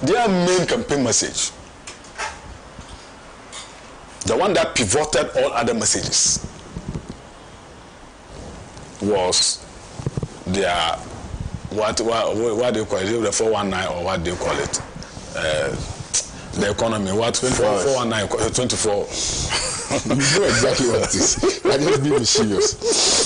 their main campaign message, the one that pivoted all other messages, was their what do you call it? The 419 or what do you call it? The economy. What 419? 24. You know exactly what it is. I just be mischievous.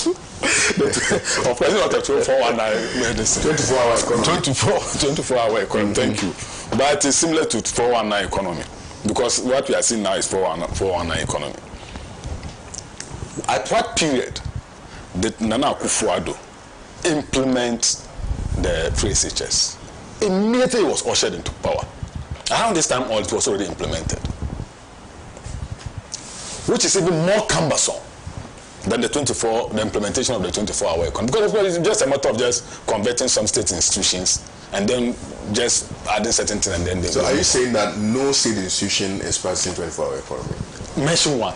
Of course, not a 419 medicine. 24-hour economy. 24-hour economy. Thank you. But it's similar to 419 economy, because what we are seeing now is 419 economy. At what period did Nana Akufo-Addo implement the free SHS? Immediately it was ushered into power. Around this time, all it was already implemented, which is even more cumbersome than the implementation of the 24-hour economy. Because it's just a matter of just converting some state institutions and then just adding certain things and then they. So are you saying that no state institution is practicing 24-hour economy? Mention one.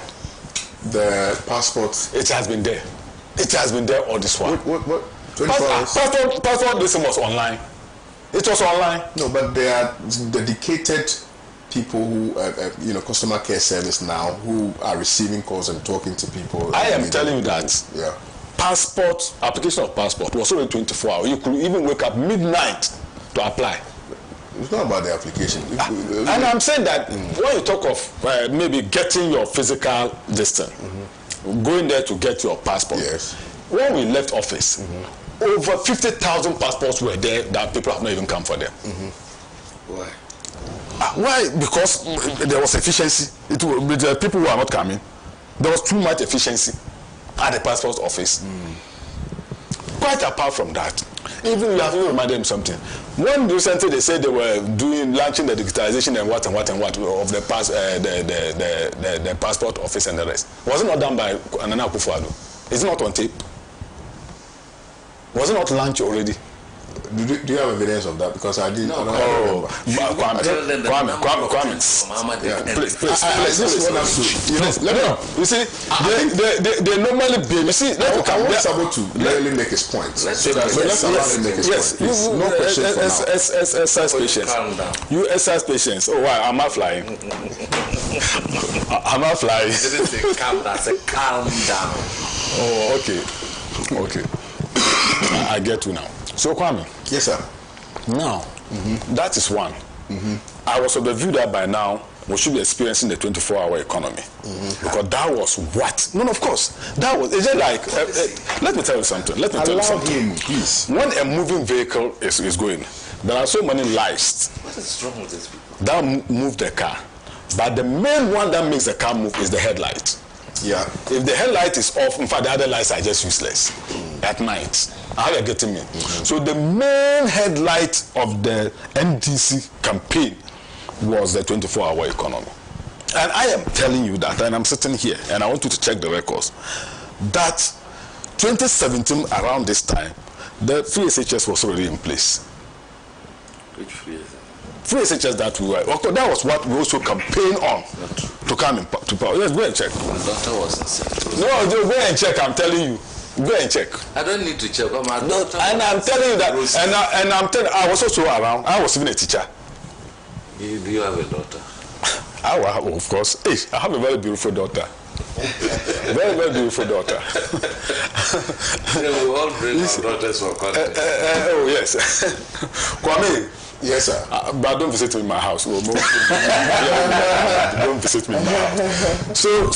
The passport. It has been there. It has been there all this while. What? 24 hours? Passport this was online. It was online. No, but there are dedicated people who, customer care service now, who are receiving calls and talking to people. I am telling you that. Yeah. Application of passport was already 24 hours. You could even wake up midnight to apply. It's not about the application. And I'm saying that when you talk of maybe getting your physical distance, going there to get your passport. Yes. When we left office, over 50,000 passports were there that people have not even come for them. Why? Why? Because there was efficiency. With the people who are not coming, there was too much efficiency at the passport office. Quite apart from that, even you have to remind them something. When recently they said they were launching the digitalization and what of the passport office and the rest, was it not done by Nana Akufo-Addo? Is it not on tape? Was it not launched already? Do you have evidence of that? Because I didn't. No, I don't remember. Kwame. Please. Let me know. You see, they normally be. You see, I want Sabo to really make his point. Let's allow him make his point. Please. No question for now. Exercise patience. You exercise patience. Oh, why? Am I flying? Am I flying? I didn't say calm down. I said calm down. Oh, okay. I get you now. So Kwame. Yes, sir. Now, that is one. I was of the view that by now we should be experiencing the 24-hour economy, because that was what. No, of course, that was. It's just like. Let me tell you something. Allow him, please. When a moving vehicle is going, there are so many lights. What is wrong with these people? That move the car, but the main one that makes the car move is the headlight. Yeah. If the headlight is off, in fact, the other lights are just useless at night. How are you getting me? So the main headlight of the NDC campaign was the 24-hour economy. And I am telling you that, and I'm sitting here, and I want you to check the records, that 2017, around this time, the free SHS was already in place. Which free agent? Free agents that we were. Okay, that was what we also campaigned on to come to power. Yes, go and check. My daughter was in St. No, go and check. I'm telling you. Go and check. I don't need to check. My daughter. And I'm telling you that. And I'm telling. I was also around. I was even a teacher. Do you have a daughter? Of course. Hey, I have a very beautiful daughter. Very, very beautiful daughter. We all bring our daughters for content. Oh, yes. Kwame. Yes, sir. But don't visit me in my house. Don't visit me in my house. So,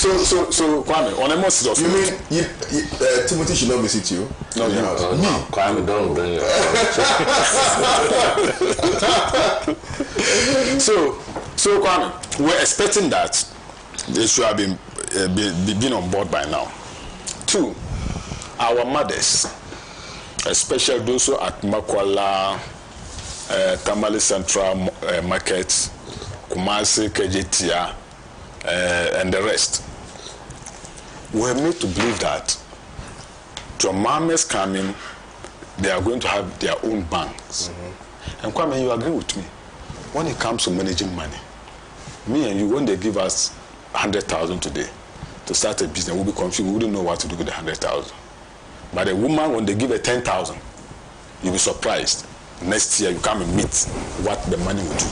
Kwame, on a more serious note. You mean Timothy should not visit you? No, you know. No, Kwame, don't bring your So Kwame, we're expecting that they should have been on board by now. 2, our mothers, especially those who at Makwala, Tamale Central Market, Kumasi, Kejetia, and the rest, were made to believe that Jomames coming, they are going to have their own banks. And Kwame, you agree with me? When it comes to managing money, me and you, when they give us 100,000 today to start a business, we'll be confused. We wouldn't know what to do with the 100,000. But a woman, when they give her 10,000, you'll be surprised. Next year, you come and meet what the money will do.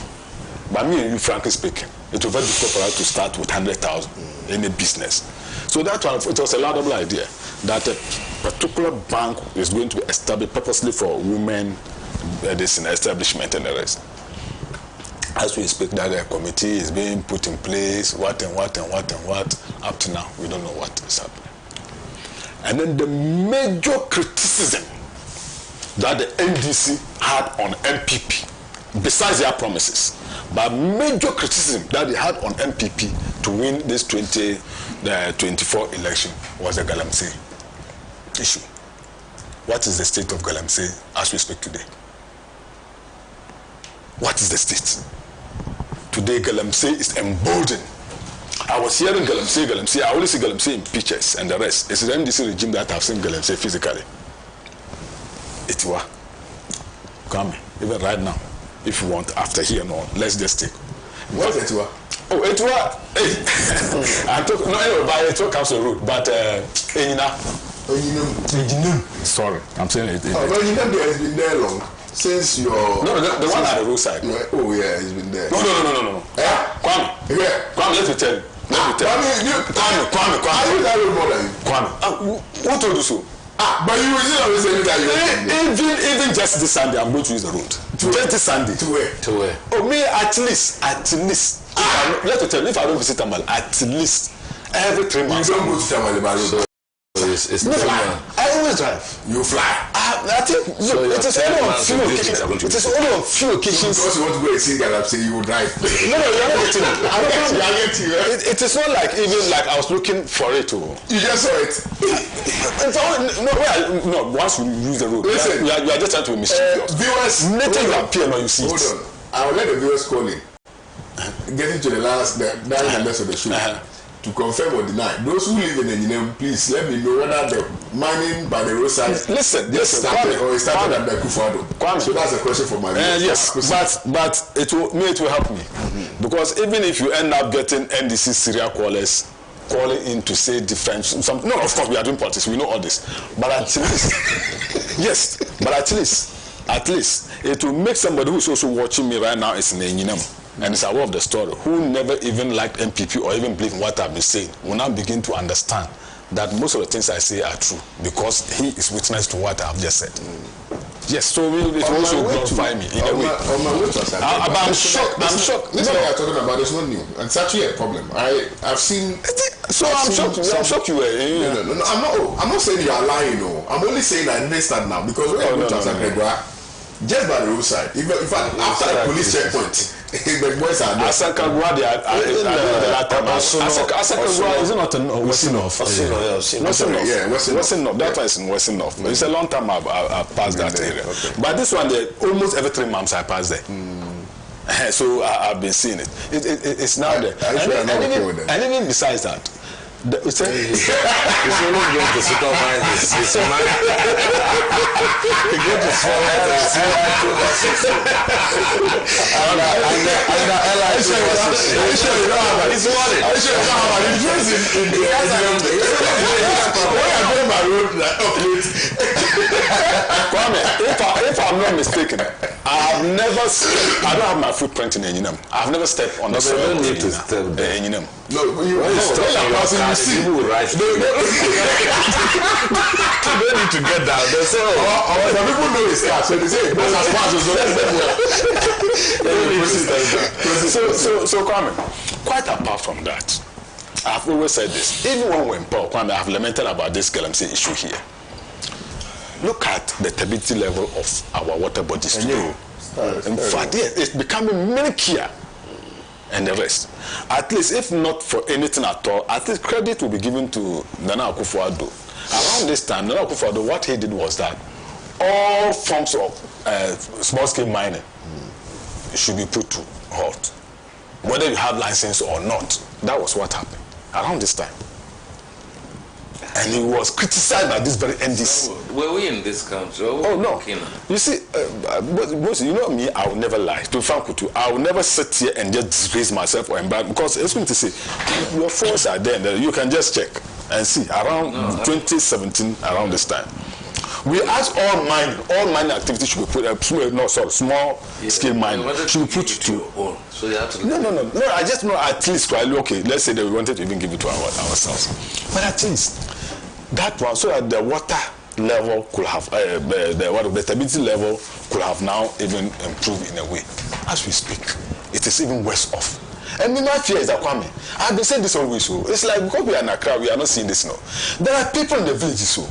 But me and you, frankly speaking, it was very difficult for us to start with 100,000 in a business. So that one, it was a laudable idea that a particular bank is going to be established purposely for women, this establishment and the rest. As we speak, that a committee is being put in place, what. Up to now, we don't know what is happening. And then the major criticism that the NDC had on MPP, besides their promises, but major criticism that they had on MPP to win this 2024 election was the Galamsey issue. What is the state of Galamsey as we speak today? What is the state? Today, Galamsey is emboldened. I was hearing Galamsey. I only see Galamsey in pictures and the rest. It's the MDC regime that I've seen Galamsey physically. Itiwa. Come, even right now, if you want, after here and on, let's just take. What's Itiwa? Oh, Itiwa. Hey. By Itiwa comes the road, but Enyina. Sorry, I'm saying it. Oh, but Enyina has been there long. Since your... No, the one at the roadside. Oh, yeah, he's been there. No. Kwame. Yeah. Kwame, let me tell you. Kwame. Who told you so? But you always say that you... Even just this Sunday, I'm going to use the road. Just this Sunday. To where? Oh, me, at least. Let me tell you, if I don't visit Tamale, at least every 3 months. You don't go to Tamale by road. It's no, I always drive. You fly? I think so it is only on few occasions. It is only on few occasions. Because you want to go and see Galamsey, you will drive. No, you're not getting it. It is not like even like I was looking for it. You just saw it. It's only, no. Once you use the road, listen, you are just trying to be mischievous. Viewers, later you appear now you see hold it. on. I will let the viewers call in. Getting to the 9 minutes of the show. To confirm or deny. Those who live in Enyinem, please let me know whether the mining by the roadside started or it started at the Kufado. So that's a question for my viewers. Yes, but it will help me. Because even if you end up getting NDC serial callers calling in to say different something. No, of course we are doing politics, we know all this. But at least at least it will make somebody who's also watching me right now is in Enyinem and is aware of the story, who never even liked MPP or even believe in what I've been saying, will now begin to understand that most of the things I say are true because he is witness to what I've just said. Yes, so it will also glorify me in a way. But I'm shocked. This is what you're talking about. It's not new. It's actually a problem. I've seen. So I'm shocked. I'm shocked you were. No. I'm not saying you are lying. No, I'm only saying I understand now because when I went to Asakagwa, just by the roadside, in fact, after the police checkpoint. The boys are there. Asakagwa, Asakagwa is not in Western North. Western North. That one is in Western North. It's a long time I've passed that area. But this one, almost every 3 months I pass there. So I've been seeing it. It's now there. And even besides that, He's only going to supervise his man. He's going to supervise if I'm not mistaken, I don't have my footprint in Enyinam. I've never stepped on the soil of Enyinam. No, you see, people will rise. They don't need to get down. They say, some people know it's that, so they say, that's as far as So Kwame, quite apart from that, I've always said this. Even when we're in power, Kwame, I've lamented about this Galamsey issue here. Look at the stability level of our water bodies today. In fact, yes, it's becoming milkier. And the rest. At least, if not for anything at all, at least credit will be given to Nana Akufo-Addo. Around this time, Nana Akufo-Addo, what he did was that all forms of small-scale mining should be put to halt. Whether you have license or not, that was what happened around this time. And he was criticized by this very NDC. Were we in this country? Oh no! You see, you know me. I will never lie. To Frankutu, I will never sit here and just disgrace myself or embarrass, because it's going to say your phones are there. And you can just check and see. Around 2017, around this time, we asked all mining activities should be put. Small scale mining should be put to. So you have to. No. I just know at least. Okay, let's say that we wanted to even give it to ourselves, but at least that one, so that the water level could have the stability level could have now even improved in a way. As we speak, it is even worse off. And my fear is that, Kwame, I've been saying this always. So it's like because we are in Accra, we are not seeing this now. There are people in the villages so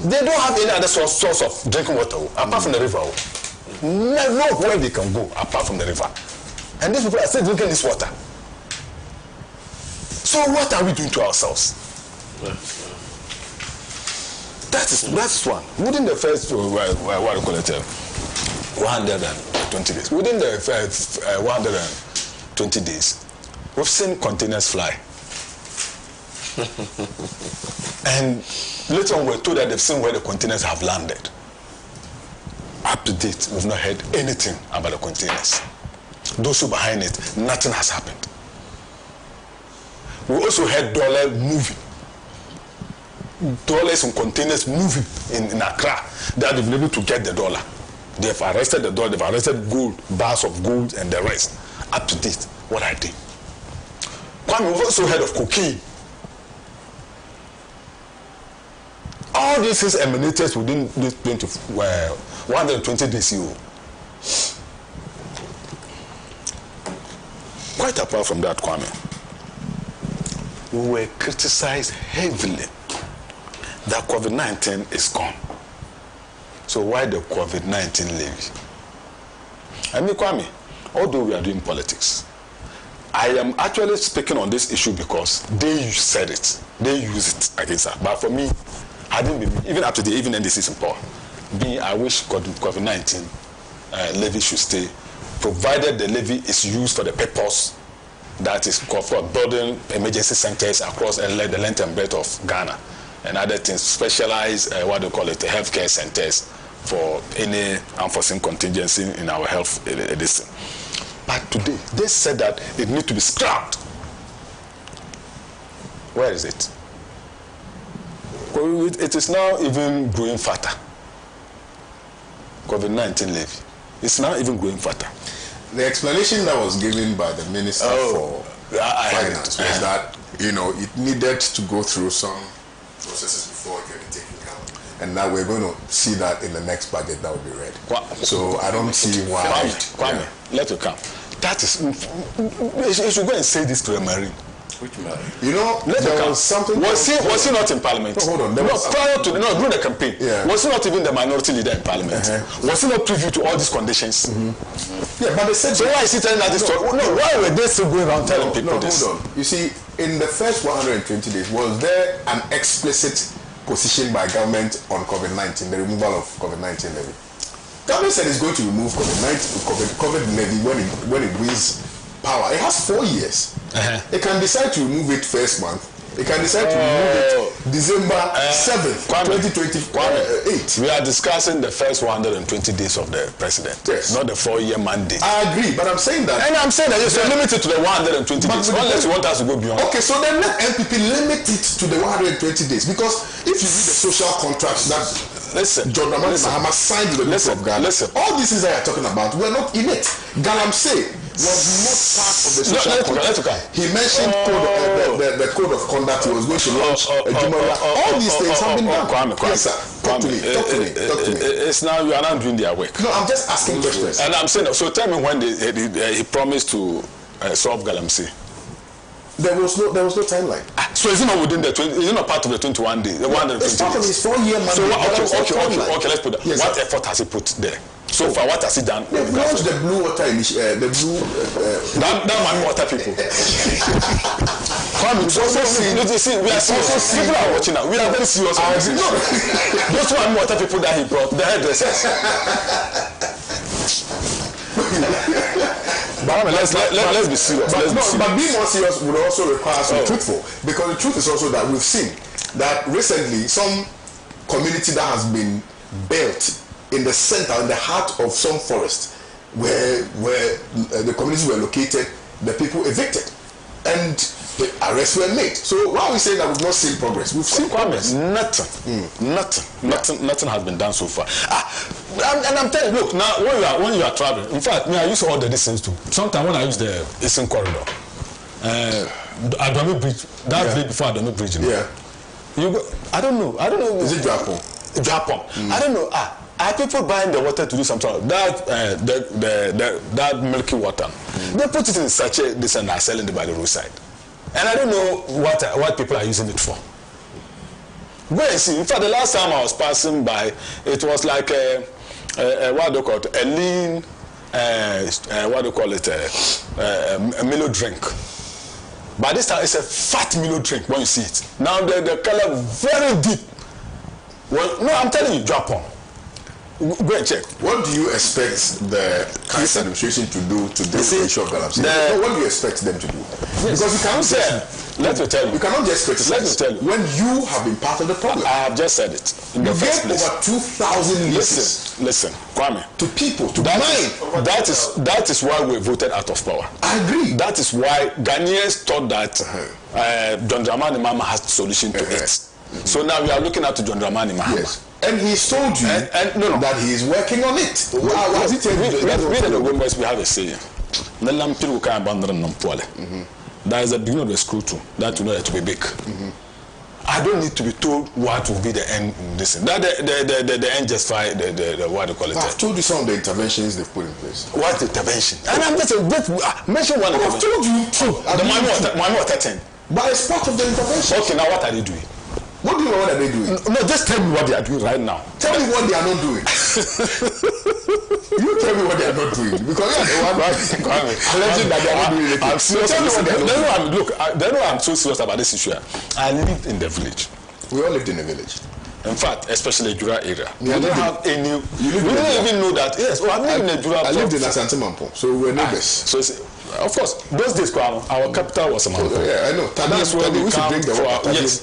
they don't have any other source of drinking water apart from the river. Nowhere they can go apart from the river, and these people are still drinking this water. So what are we doing to ourselves? That's one. Within the first, what do you call it, 120 days. Within the first 120 days, we've seen containers fly. And later on, we're told that they've seen where the containers have landed. Up to date, we've not heard anything about the containers. Those who are behind it, nothing has happened. We also heard dollar moving. Dollars and containers moving in Accra that they've been able to get the dollar. They've arrested the dollar, they've arrested gold, bars of gold and the rest. Up to date, what I did. Kwame, we've also heard of cocaine. All these things emanated within this 120 days. Quite apart from that, Kwame, we were criticized heavily that COVID-19 is gone. So why the COVID-19 levy? I mean, Kwame, although we are doing politics, I am actually speaking on this issue because they said it. They use it against us. But for me, I didn't believe, even up to the even NDC is in power. I wish COVID-19 levy should stay, provided the levy is used for the purpose that is for building emergency centers across the length and breadth of Ghana. And other things, specialized, healthcare centers for any unforeseen contingency in our health system. But today, they said that it needs to be scrapped. Where is it? It is now even growing fatter. COVID-19 levy. It's now even growing fatter. The explanation that was given by the Minister for Finance was that, it needed to go through some processes before it can be taken out, and now we're going to see that in the next budget that will be read. So I don't see why. Kwame, let it come. That is, you should go and say this to a Marine. Which Marine? There was something. Was he not in Parliament? No, hold on. During the campaign, was he not even the minority leader in Parliament? Was he not privy to all these conditions? Yeah, but they said. So why is he telling that this story? Why were they still going around telling people this? Hold on. You see, in the first 120 days, was there an explicit position by government on COVID-19, the removal of COVID-19 levy? Government said it's going to remove COVID levy when it wins power. It has 4 years. It can decide to remove it first month. He can decide to move it December 7th, 2028. We are discussing the first 120 days of the president, not the 4-year mandate. I agree, but I'm saying that. And I'm saying that you're limited to the 120 days, unless you want us to go beyond. Okay, so then let MPP limit it to the 120 days, because if you read the social contracts that John Dramani Mahama signed with the people of Ghana, all these things that you're talking about were not in it. Galamsey was not part of the social contract. He mentioned the code of conduct. He was going to launch a Jumala. All these things have been done. Yes, sir. Talk to me. It's now you are not doing their work. No, I'm just asking questions. And I'm saying, so tell me when he promised to solve Galamsey. There was no timeline. So is it not within the 20? Is it not part of the 21 days? The 120 it's part of his 4-year mandate. So okay. Let's put that. Yes, what effort has he put there? So far, what has he done? They've launched the blue water initiative. The blue. That man water people. Kwame, we are serious. People are watching now. We are very serious. Those man water people that he brought, the hairdressers. But let's be serious. But being more serious would also require us to be truthful, because the truth is also that we've seen that recently some community that has been built in the center, in the heart of some forest, where the communities were located, the people evicted, and the arrests were made. So why are we saying that we've not seen progress? We've seen progress. Nothing has been done so far. And I'm telling you, look, now when you are traveling, in fact, I use all the distance too. Sometimes when I use the Eastern Corridor, Adomi Bridge, that bridge before Adomi Bridge, you go, I don't know. Is it Japan? I don't know. Are people buying the water to do something? That milky water, they put it in sachet, this and are selling it by the roadside. And I don't know what people are using it for. Go and see. In fact, the last time I was passing by, it was like what do you call it? A lean, what do you call it? A Milo drink. But this time it's a fat Milo drink when you see it. Now the color very deep. Well, no, I'm telling you, Japan. Go and check. What do you expect the current administration to do to deal with the issue of Galamsey? What do you expect them to do? Yes. Because you cannot let me tell you. You cannot just criticize. Let me tell you. When you have been part of the problem. I have just said it. In the first place. Over 2,000 leases. Listen, Kwame. To people, to mine. That is why we voted out of power. I agree. That is why Ghanaians thought that John Dramani Mahama has the solution to it. So now we are looking at John Dramani Mahama. Yes. And he's told you that he is working on it. What has he told you? We have a saying. That is the beginning of the screw too. That you know it will be big. I don't need to be told what will be the end. Listen, that the end justify the what do you call it? I've told you some of the interventions they've put in place. What intervention? And I'm just mention one. I've told you two. The Mami Water 10. But it's part of the intervention. Okay, now what are they doing? What do you know what are they doing? No, just tell me what they are doing right now. Tell me what they are not doing. You tell me what they are not doing. Because they are alleging that they are not doing anything. I'm serious. They know I'm so serious about this issue. I lived in the village. We all lived in the village. In fact, especially the Jura area. We don't have any. We didn't even know that. Yes, I lived in the Jura. I lived in Asante Mampo, so we were neighbors. So of course, those days, our capital was Mampo. Yeah, I know. That's where we used to bring the water. Yes.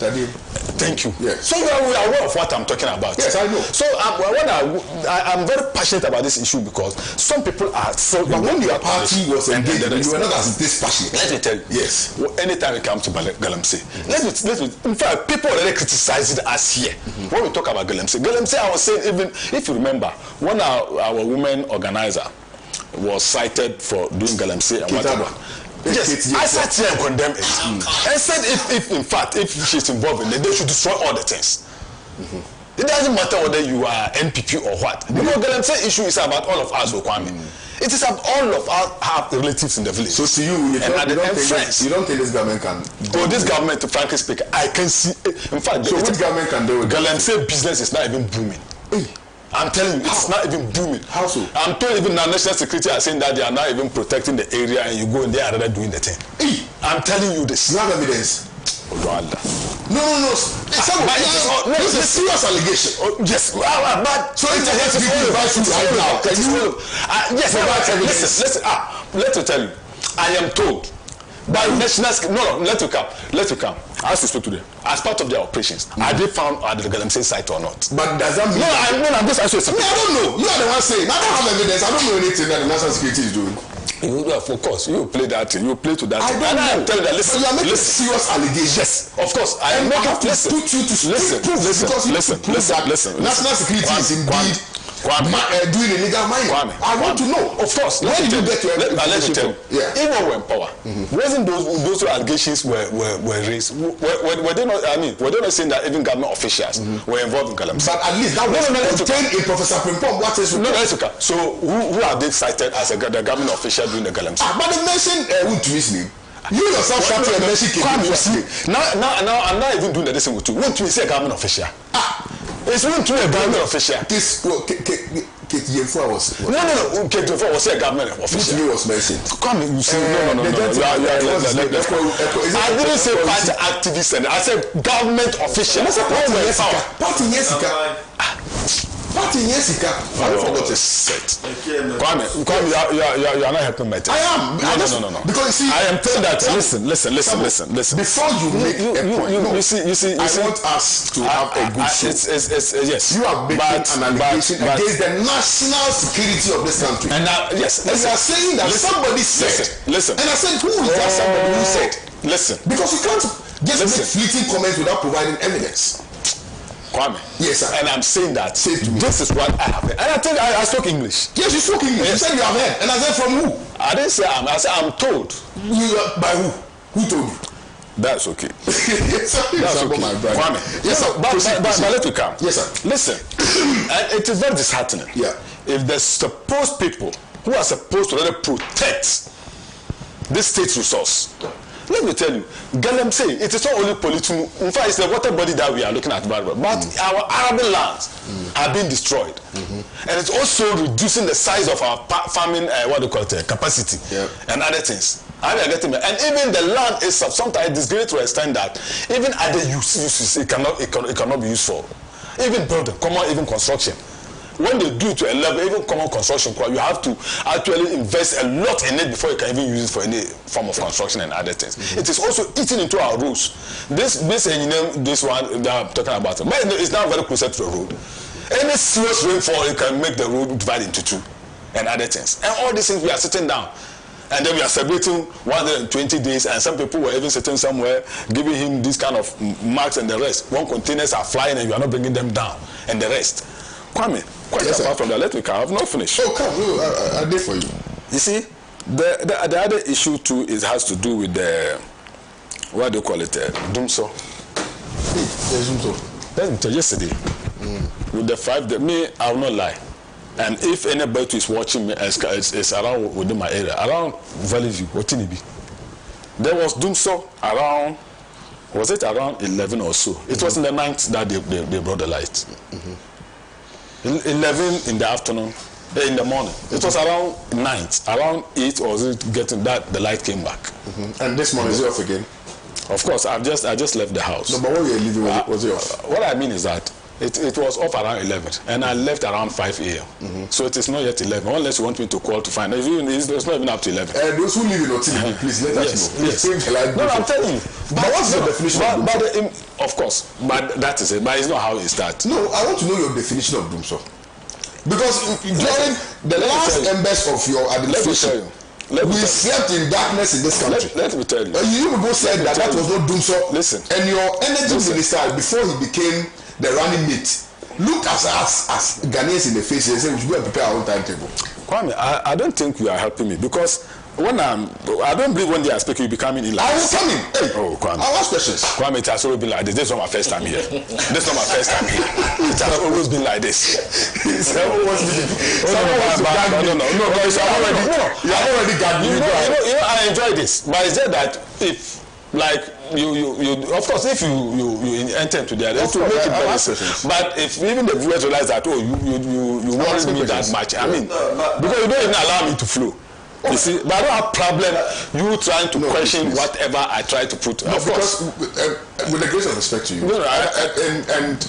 Thank you. Yes. So we are aware of what I'm talking about. Yes, I know. So I'm very passionate about this issue because some people are so. But when your party was engaged, you were not as this passionate. Let me tell you. Yes. Anytime we come to Galamsey, let's. In fact, people already criticize us here when we talk about Galamsey. Galamsey, I was saying, even if you remember, when our women organizer was cited for doing Galamsey and whatever. Yes, I sat here and condemned it. I said if in fact, if she's involved in it, they should destroy all the things. It doesn't matter whether you are NPP or what. Because Galamsey issue is about all of us, Okwame. It is about all of us have relatives in the village. So to you, you don't think this government can do this government, frankly speaking, I can see in fact, so which government can do it? Galamsey business is not even booming. I'm telling you, it's not even booming. How so? I'm told even now national security are saying that they are not even protecting the area, and you go in there and they're doing the thing. I'm telling you this. You have evidence? Rwanda. No. It's a serious allegation. Yes. But so it's a to advise you right now. Can you? Yes. Listen. Let me tell you. I am told By national no, let me come. I have to speak to them. As part of their operations, are they found at the Galamsey site or not? But does that mean? I'm just asking. I don't know. You are the one saying. I don't have evidence. I don't know anything that the national security is doing. Of course, you play that thing. You play to that. I don't know. I'm telling you that. Listen, you are making serious allegations. Yes, of course. I am making. Listen, put you to listen. National security is indeed doing illegal mining. I want to know. Of course. Where did you get your information? Yeah. Even when power, wasn't those allegations were raised? Were they not? I mean, were they not saying that even government officials were involved in Galamsey? But at least that was contained in Professor Pimpom. What is no, that's okay. So who are they cited as the government official doing the Galamsey? But they mentioned Wuntumi's name. You yourself started a mention. Now I'm not even doing the same with you. Wuntumi say a government official. It's not to a government official. This K24 was. No. K24 was a government official. Who was mentioned? Come, you see. No. I didn't say party activist. I said government official. Party Yesika. I forgot it. Kwame, you are not helping my team. I am. No. Because you see, I am telling that. Listen. Before you make a point, you see, I want us to have a good show. Yes. You are making an allegation against the national security of this country. And now, yes. And you are saying that somebody said. Listen. And I said, who is that somebody who said? Listen. Because you can't just make fleeting comments without providing evidence. Kwame. Yes, sir. And I'm saying that this is what I have heard. And I tell you, I spoke English. Yes, you spoke English. Yes. You said you have heard. And I said from who? I didn't say I said I'm told. By who? Who told you? That's okay. Yes, sir. That's okay. Kwame. Yes, sir. But let me come. Yes, sir. Listen, and it is very disheartening. Yeah. If the supposed people who are supposed to really protect this state's resource, let me tell you, Galamsey, it is not only political. In fact, it's the water body that we are looking at, but our arable lands are being destroyed, and it's also reducing the size of our farming, capacity, and other things. And even the land is sometimes disgraded to extent that even other uses it cannot be used for, even building, even construction. When they do it to a level, even common construction, you have to actually invest a lot in it before you can even use it for any form of construction and other things. It is also eating into our roads. This one that I'm talking about, but it's now very close to the road. Any serious rainfall, it can make the road divide into two and other things. And all these things, we are sitting down. And then we are celebrating 120 days, and some people were even sitting somewhere giving him this kind of marks and the rest. One containers are flying and you are not bringing them down, and the rest. Kwame, apart from that, let me come. I have not finished. Oh, come. I did for you. You see, the other issue too has to do with the, what do you call it, Dumso. Dumso. Let me tell you, yesterday, with the 5 days, me, I will not lie. And if anybody is watching me, it's around within my area, around Valley View, Watinibi, there was Dumso around, was it around 11 or so? It was in the night that they brought the light. 11 in the afternoon, in the morning. It was around night, around 8 or was it getting that the light came back. And this morning is it off again? Of course, I just left the house. No, but when you were leaving, was it off? What I mean is that it was off around 11, and I left around 5 a.m. So it is not yet 11, unless you want me to call to find out. It's not even up to 11. Those who live in Otini, please let us know. Yes. No, I'm telling you. But what's the definition of Dumso? Of course, but that is it. But it's not how it starts. No, I want to know your definition of Dumso. Because during the last embers of your administration, we slept in darkness in this country. Let me tell you. You people said that was not Dumso. Listen. And your energy minister, before he became the running mate, looked at us as Ghanaians in the face and said we should go and prepare our own timetable. Kwame, I don't think you are helping me, because I don't believe when they are speaking, you becoming in like I will come in. Hey, Kwame. I'll ask questions. Kwame, it has always been like this. This is not my first time here. This is not my first time here. It has always been like this. Someone wants to gag me. No, you have already gagged me. You know, I enjoy this, but it's just that if, like, you of course, if you intend to do that, to make it better. But if even the viewers realize that, you worry me that much, I mean, because you don't even allow me to flow. You see, but I don't have problem you trying to question whatever I try to put. No, because with the greatest respect to you,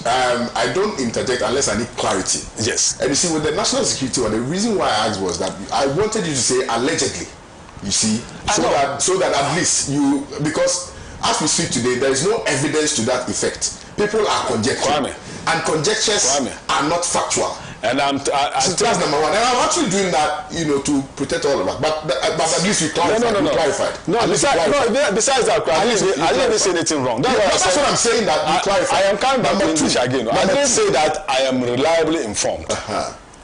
I don't interject unless I need clarity. Yes. And you see, with the national security one, the reason why I asked was that I wanted you to say allegedly. You see, so that at least you, because as we speak today, there is no evidence to that effect. People are conjecturing, and conjectures are not factual. And so that's number one. And I'm actually doing that, to protect all of that. But at least we clarified. No. Clarified. No, besides that, I didn't say anything wrong. That's what I'm saying. That we clarified. I am coming back to English again. I didn't say that I am reliably informed.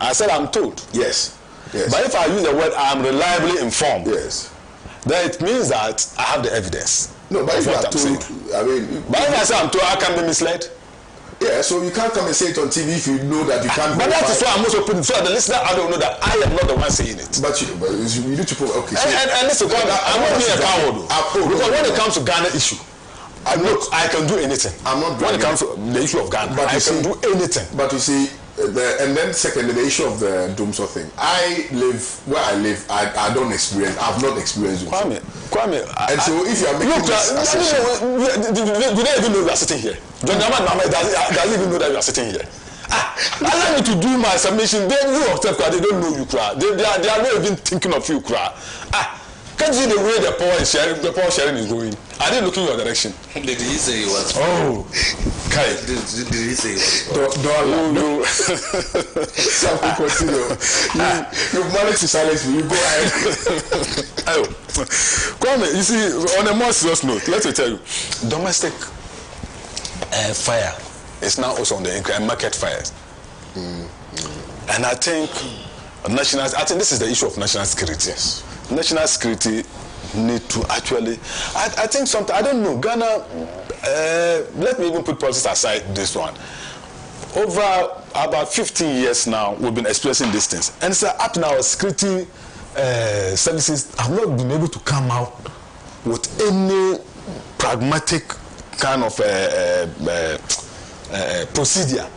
I said I'm told. Yes. But if I use the word I am reliably informed, then it means that I have the evidence. No, but if you are told, but if I say I'm told, I can be misled. Yeah, so you can't come and say it on TV if you know that you can't. But that is why I'm also putting, so the listener, I don't know that I am not the one saying it. But you need to put, okay. So and listen, I'm not being a coward. Because when it comes to Ghana issue, I can do anything. I'm not. When it comes to the issue of Ghana, I can do anything. But you see, and then secondly, the issue of the Dumso thing. I live where I live. I don't experience. I've not experienced Dumso. Kwame. And so if you are making this assertion, do they even know we are sitting here? John Dramani does even know that we are sitting here? Allow me to do my submission. They know yourself, they don't know you, cry. They are not even thinking of you, cry. Can't you see the way the power sharing is going? Are they looking your direction? Did he say he was? Oh, okay. Did he say he was? No. Something continue. You've managed to silence me. You go ahead. Kwame, you see, on a more serious note, let me tell you, domestic fire is now also on the increase, market fires. And I think this is the issue of national security. Yes. National security need to actually, I think something, I don't know, Ghana, let me even put politics aside this one. Over about 15 years now, we've been experiencing these things. And so up now, security services have not been able to come out with any pragmatic kind of procedure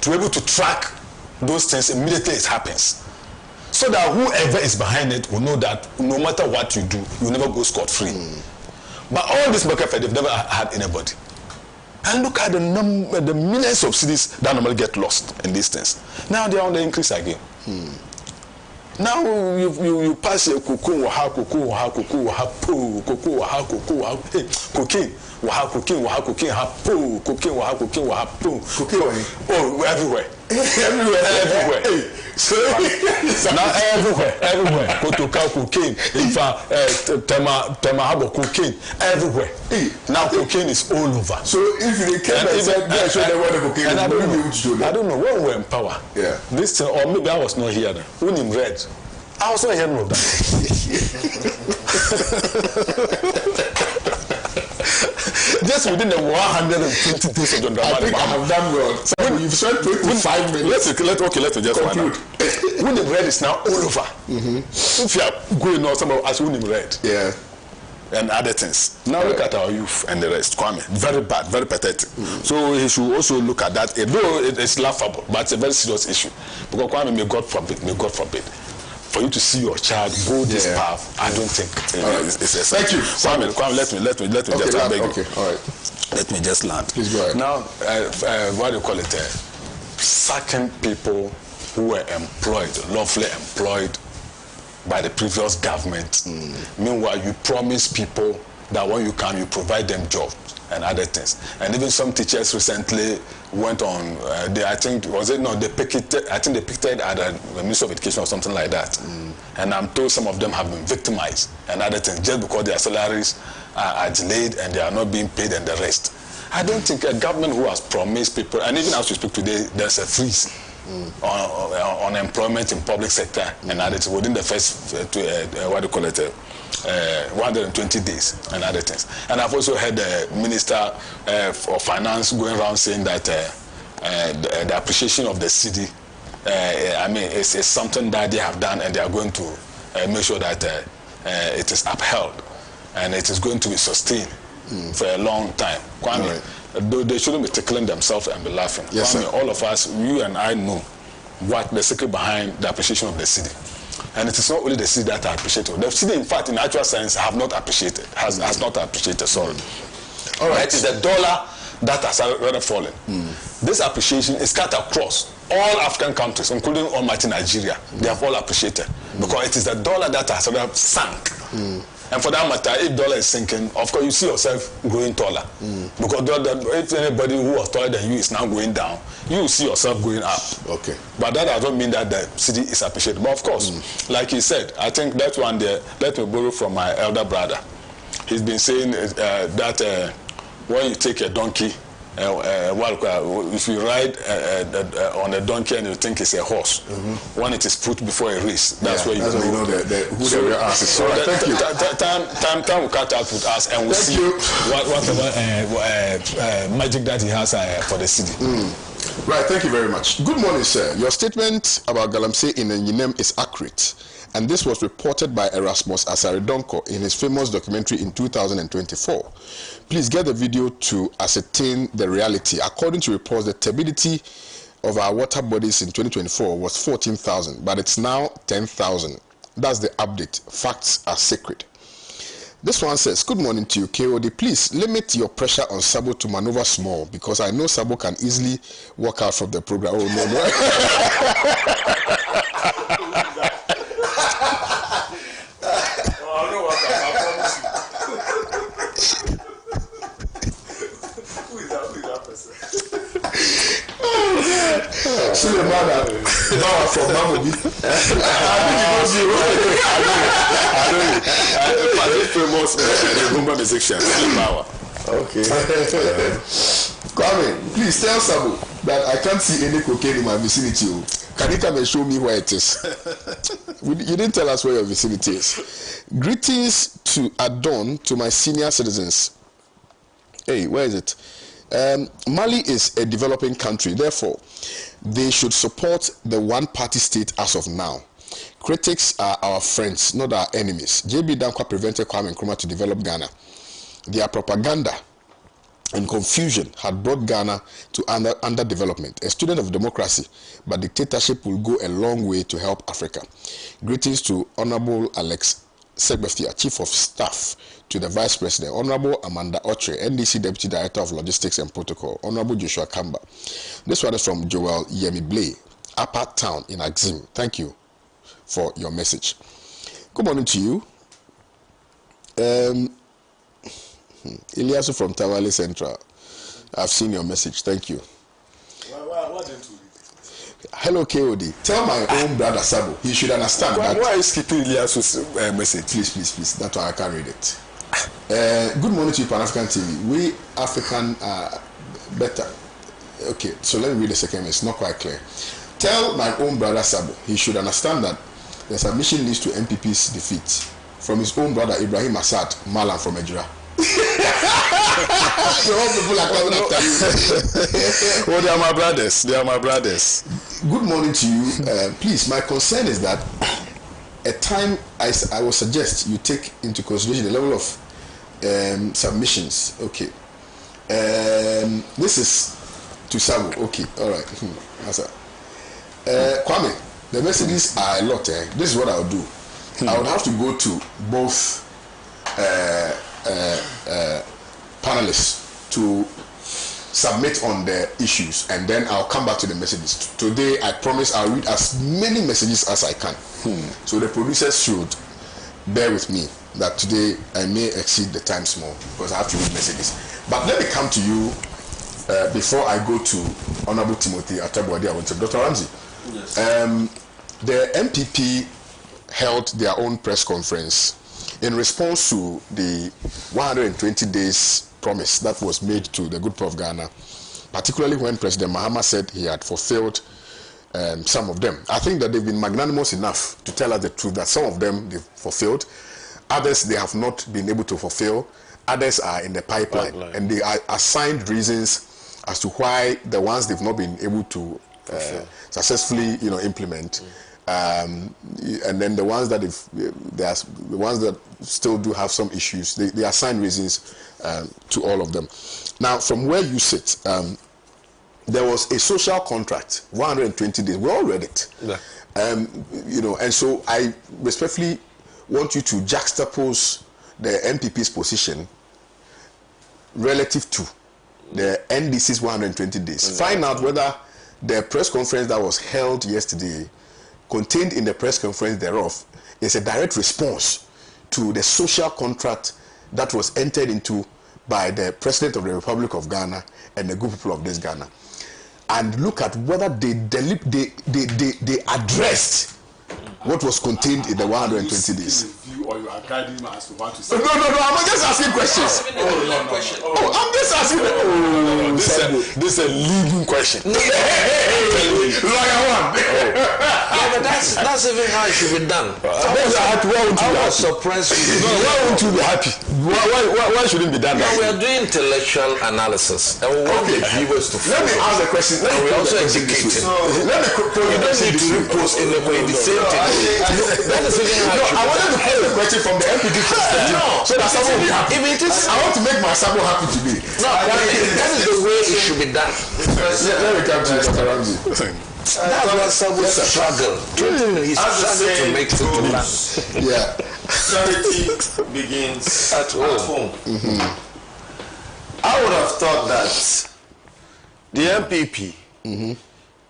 to be able to track those things immediately it happens. So that whoever is behind it will know that no matter what you do, you will never go scot-free. But all these market fires, they've never had anybody. And look at the millions of cities that normally get lost in these things. Now they are on the increase again. Now you pass a cocoa, cocaine. Cocaine, oh, everywhere. Everywhere. So now everywhere. Cocaine. In fact, Temahabo cocaine everywhere. Now cocaine is all over. So if you can show them what the cocaine is, I don't know when we were in power. Yeah. This thing, or maybe I was not here then. When in red, I was not hearing of that. Just within the 120 days of John Dramani. I think I have done well. So you've spent 25 minutes. Let's just conclude. Winning red is now all over. If you are going on somebody as winning red. Yeah. And other things. Now look at our youth and the rest. Kwame, very bad, very pathetic. So he should also look at that. Though it's laughable, but it's a very serious issue. Because Kwame, may God forbid, for you to see your child go this path, I don't think it's thank you. Kwame, let me just beg you. Okay, all right. Let me just land. Please go ahead. Now, what do you call it? Sacking people who were lawfully employed by the previous government. Meanwhile, you promise people that when you come, you provide them jobs and other things. And even some teachers recently went on, they picketed at the Ministry of Education or something like that. And I'm told some of them have been victimized and other things just because their salaries are delayed and they are not being paid and the rest. I don't think a government who has promised people, and even as we speak today, there's a freeze on employment in public sector and other things within the first 120 days and other things. And I've also heard the Minister of Finance going around saying that the appreciation of the city, it's something that they have done and they are going to make sure that it is upheld and it is going to be sustained for a long time. Kwame, they shouldn't be tickling themselves and be laughing. Yes, Kwame, all of us, you and I know what the secret behind the appreciation of the city. And it is not only the city that are appreciated. The city, in fact, in actual sense, has not appreciated. Sorry. All right. It is the dollar that has rather fallen. This appreciation is cut across all African countries, including almighty Nigeria. They have all appreciated because it is the dollar that has rather sunk. And for that matter, if dollar is sinking, of course you see yourself growing taller. Because if anybody who was taller than you is now going down, you will see yourself going up. Okay. But that does not mean that the city is appreciated. But of course, like he said, I think that one there, let me borrow from my elder brother. He's been saying that when you take a donkey, if you ride on a donkey and you think it's a horse, when it is put before a race, that's where you know who the real ass is. So thank you. Time will catch up with us and we'll see whatever magic that he has for the city. Right, thank you very much. Good morning, sir. Your statement about Galamsey in Nyinem is accurate, and this was reported by Erasmus Asaridonko in his famous documentary in 2024. Please get the video to ascertain the reality. According to reports, the turbidity of our water bodies in 2024 was 14,000, but it's now 10,000. That's the update. Facts are sacred. This one says, good morning to you, KOD. Please limit your pressure on Sabo to maneuver small, because I know Sabo can easily walk out from the program. Oh, no. Okay. Kwame, please tell Sabo that I can't see any cocaine in my vicinity. Can you come and show me where it is? You didn't tell us where your vicinity is. Greetings to Adon, to my senior citizens. Hey, where is it? Mali is a developing country, therefore they should support the one-party state as of now. Critics are our friends, not our enemies. JB Dankwa prevented Kwame Nkrumah to develop Ghana. Their propaganda and confusion had brought Ghana to underdevelopment. A student of democracy, but dictatorship will go a long way to help Africa. Greetings to Honorable Alex Segbefia, Chief of Staff to the Vice President, Honorable Amanda Otre, NDC Deputy Director of Logistics and Protocol, Honorable Joshua Kamba. This one is from Joel Yemi Blay, Upper Town in Axim. Thank you for your message. Good morning to you. Eliasu from Tawale Central. I've seen your message. Thank you. What didn't you read? Hello, KOD. Tell my own brother Sabo. He should understand that. Why are you skipping Eliasu's message? Please. That's why I can't read it. Good morning to you, Pan-African TV. We African are better. Okay, so let me read the second. It's not quite clear. Tell my own brother Sabo. He should understand that the submission leads to MPP's defeat. From his own brother Ibrahim Assad, Malam from Ejura. All people are coming after you. Well, they are my brothers. Good morning to you. Please, my concern is that at time I will suggest you take into consideration the level of submissions. Okay. This is to Sabo. Okay. All right. Kwame, the messages are a lot. This is what I'll do. I would have to go to both panelists to submit on the issues, and then I'll come back to the messages. Today, I promise I'll read as many messages as I can. So the producers should bear with me that today I may exceed the time small because I have to read messages. But let me come to you before I go to Honorable Timothy Atabwadi. I want to Dr. Ramsey. Yes. The MPP held their own press conference in response to the 120 days promise that was made to the good people of Ghana, particularly when President Mahama said he had fulfilled some of them. I think that they've been magnanimous enough to tell us the truth that some of them they've fulfilled, others they have not been able to fulfill, others are in the pipeline. And they are assigned reasons as to why the ones they've not been able to successfully implement. And then the ones that the ones that still do have some issues, they assign reasons to all of them. Now, from where you sit, there was a social contract, 120 days. We all read it. Yeah. And so I respectfully want you to juxtapose the MPP's position relative to the NDC's 120 days. Find out whether the press conference that was held yesterday, contained in the press conference thereof, is a direct response to the social contract that was entered into by the President of the Republic of Ghana and the good people of this Ghana, and look at whether they addressed what was contained in the 120 days. Or you are guiding me as to what to say. No, I'm just asking questions. I'm just asking. This is a leading question. Lawyer one. Yeah, but that's even how it should be done. I was surprised. Why won't you be happy? Why shouldn't it be done? No, we are doing intellectual analysis, and we want the viewers to follow. Let me ask the question. And we also educate. Let me You don't need to repost in the way the same thing. That is even how it should I be wanted to pose the question from the MPD perspective, so that someone will be happy. I want to make my Sabo happy today. No, that is the way it should be done. Let me come to you, Dr. Ramsey. That's what Sabo struggle. He struggled to make it to land. Yeah. Charity begins at home. I would have thought that the MPP,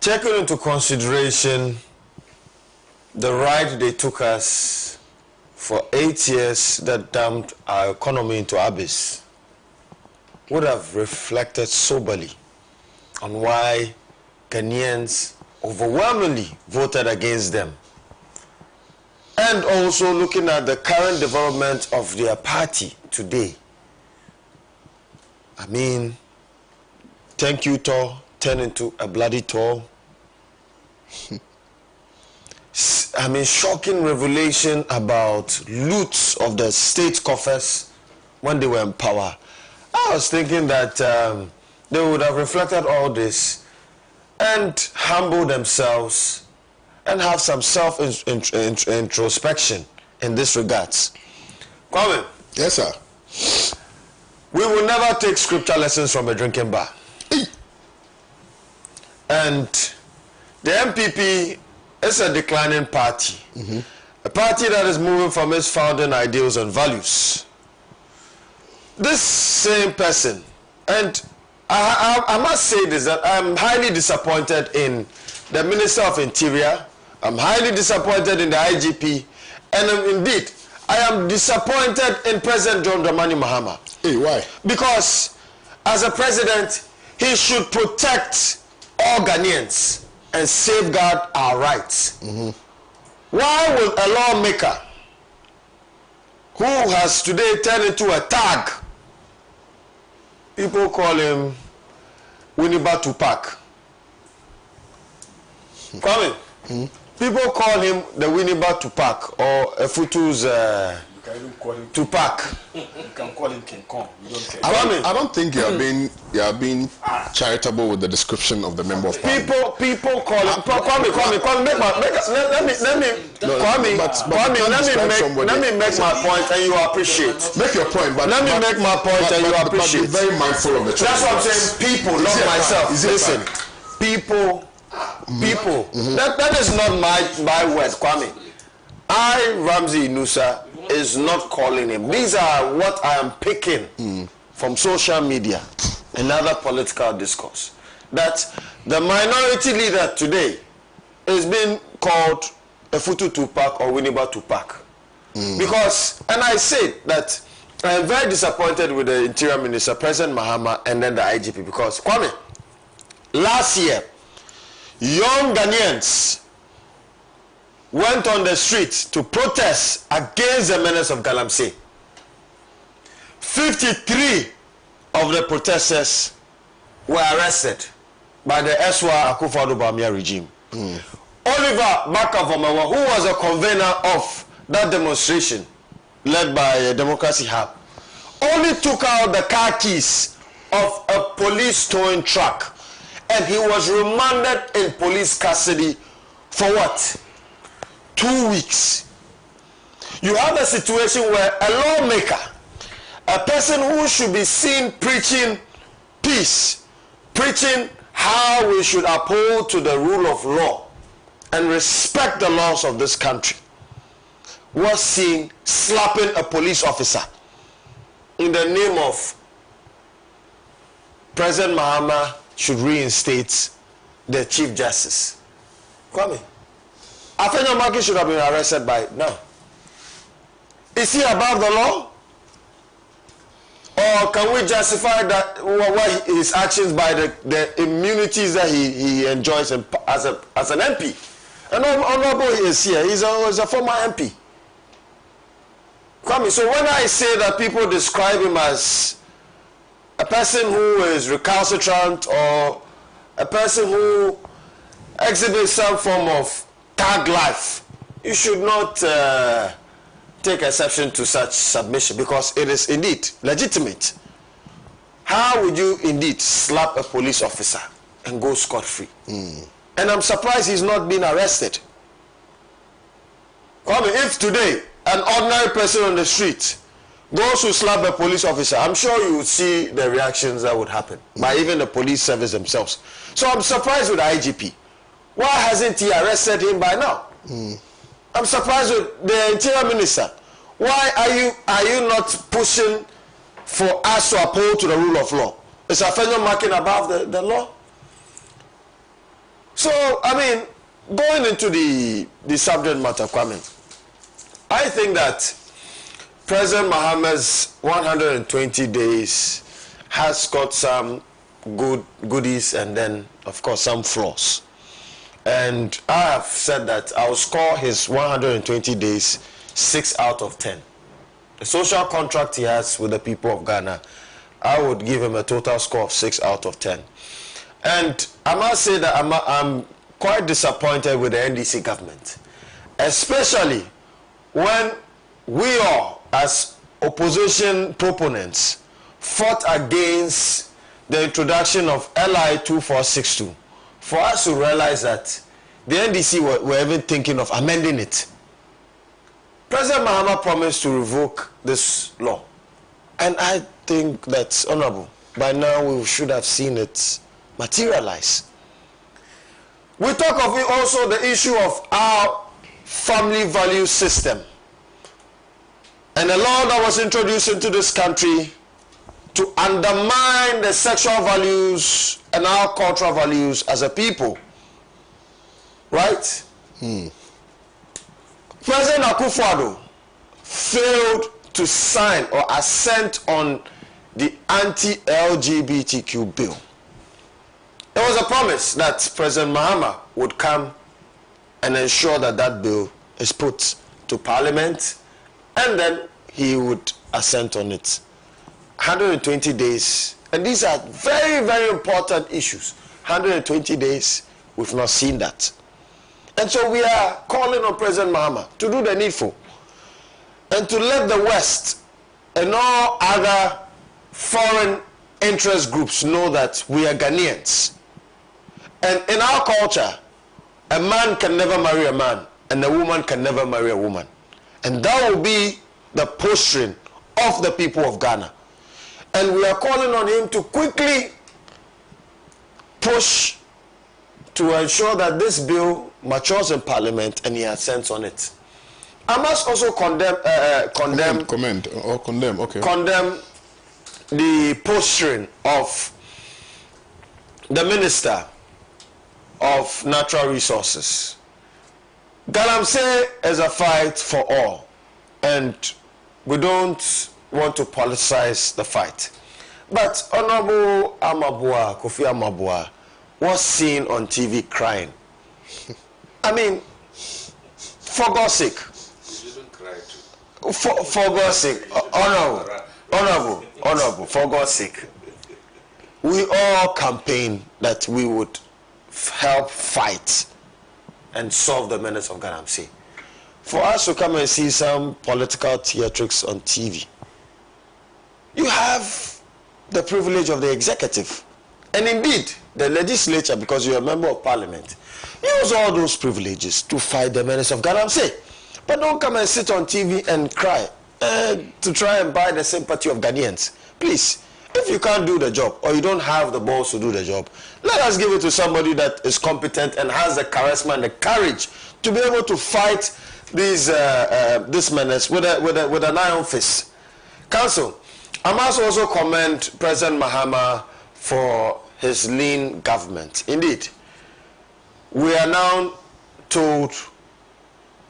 taking into consideration the ride they took us for 8 years that damned our economy into abyss, would have reflected soberly on why Ghanaians overwhelmingly voted against them. And also looking at the current development of their party today. I mean, thank you tour turned into a bloody tour. I mean, shocking revelation about loots of the state coffers when they were in power. I was thinking that they would have reflected all this and humble themselves and have some self-introspection in this regards. Kwame. Yes, sir. We will never take scripture lessons from a drinking bar. And the MPP is a declining party. A party that is moving from its founding ideals and values. This same person, and I must say this, that I'm highly disappointed in the Minister of Interior. I'm highly disappointed in the IGP. And indeed, I am disappointed in President John Dramani Mahama. Hey, why? Because as a president, he should protect all Ghanaians and safeguard our rights. Why would a lawmaker who has today turned into a tag, people call him Winneba Tupac. Kwame, people call him the Winneba Tupac or Efutu's Tupac. You can call him King Kong. You don't care. I don't think you are being charitable with the description of the member of parliament. People call him. Kwame, let me make my point and you appreciate. Make your point, but let me make my point and you appreciate. Be very mindful of the choice. That's what I'm saying. People, not myself. Listen, people. That is not my word, Kwame. Ramsey Nusa, is not calling him. These are what I am picking from social media and other political discourse. That the minority leader today is being called Efutu Tupac or Winneba Tupac. Because, and I say that I am very disappointed with the Interior Minister, President Mahama, and then the IGP. Because, Kwame, last year, young Ghanaians went on the streets to protest against the menace of Galamsey. 53 of the protesters were arrested by the Eswa Akufo-Addo Bawumia regime. Oliver Baka-Vomewa, who was a convener of that demonstration led by Democracy Hub, only took out the car keys of a police towing truck, and he was remanded in police custody for what? 2 weeks. You have a situation where a lawmaker, a person who should be seen preaching peace, preaching how we should uphold to the rule of law and respect the laws of this country, was seen slapping a police officer in the name of President Mahama should reinstate the Chief Justice. Kwame, Afenyo Maki should have been arrested by now. Is he above the law? Or can we justify that his actions by the immunities that he enjoys as an MP? And Honorable is here. He's a former MP. So when I say that people describe him as a person who is recalcitrant or a person who exhibits some form of thug life, you should not take exception to such submission, because it is indeed legitimate. How would you indeed slap a police officer and go scot-free? And I'm surprised he's not been arrested. If today an ordinary person on the street goes to slap a police officer, I'm sure you would see the reactions that would happen by even the police service themselves. So I'm surprised with the IGP. Why hasn't he arrested him by now? I'm surprised with the Interior Minister. Why are you not pushing for us to uphold to the rule of law? Is Afenyo marking above the law? So, I mean, going into the subject matter, Kwame, I think that President Mahama's 120 days has got some goodies and then, of course, some flaws. And I have said that I will score his 120 days 6 out of 10. The social contract he has with the people of Ghana, I would give him a total score of 6 out of 10. And I must say that I'm quite disappointed with the NDC government, especially when we all, as opposition proponents, fought against the introduction of LI 2462. For us to realize that the NDC were even thinking of amending it. President Mahama promised to revoke this law. And I think that's honorable. By now we should have seen it materialize. We talk of it also the issue of our family value system. And a law that was introduced into this country to undermine the sexual values and our cultural values as a people. Right? President Akufo-Addo failed to sign or assent on the anti-LGBTQ bill. There was a promise that President Mahama would come and ensure that that bill is put to Parliament, and then he would assent on it. 120 days, and these are very, very important issues. 120 days, we've not seen that. And so we are calling on President Mahama to do the needful and to let the West and all other foreign interest groups know that we are Ghanaians. And in our culture, a man can never marry a man and a woman can never marry a woman. And that will be the posturing of the people of Ghana. And we are calling on him to quickly push to ensure that this bill matures in Parliament and he assents on it. I must also condemn the posturing of the Minister of Natural Resources. Galamsey is a fight for all, and we don't want to politicize the fight. But Honorable Kofi Amabua was seen on TV crying. I mean, for God's sake. You didn't cry too. For God's sake. Honorable, for God's sake. We all campaign that we would help fight and solve the menace of Galamsey. For us to come and see some political theatrics on TV, you have the privilege of the executive. And indeed, the legislature, because you're a member of parliament, use all those privileges to fight the menace of Galamsey. But don't come and sit on TV and cry to try and buy the sympathy of Ghanaians. Please, if you can't do the job or you don't have the balls to do the job, let us give it to somebody that is competent and has the charisma and the courage to be able to fight this menace with an iron fist. Council, I must also commend President Mahama for his lean government. Indeed, we are now told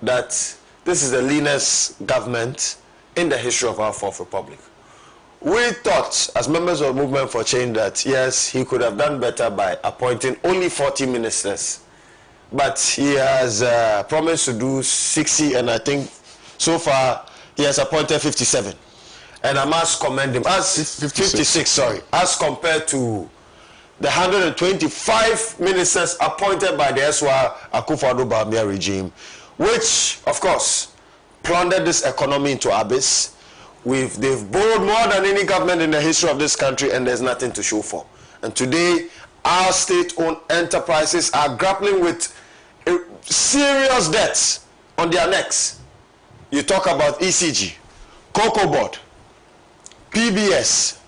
that this is the leanest government in the history of our Fourth Republic. We thought, as members of the Movement for Change, that yes, he could have done better by appointing only 40 ministers. But he has promised to do 60, and I think so far he has appointed 57. And I must commend him as 56, sorry, as compared to the 125 ministers appointed by the Eswa Akufo-Addo regime, which, of course, plundered this economy into abyss. They've borrowed more than any government in the history of this country, and there's nothing to show for. And today, our state-owned enterprises are grappling with serious debts on their necks. You talk about ECG, Cocoa Board, PBS,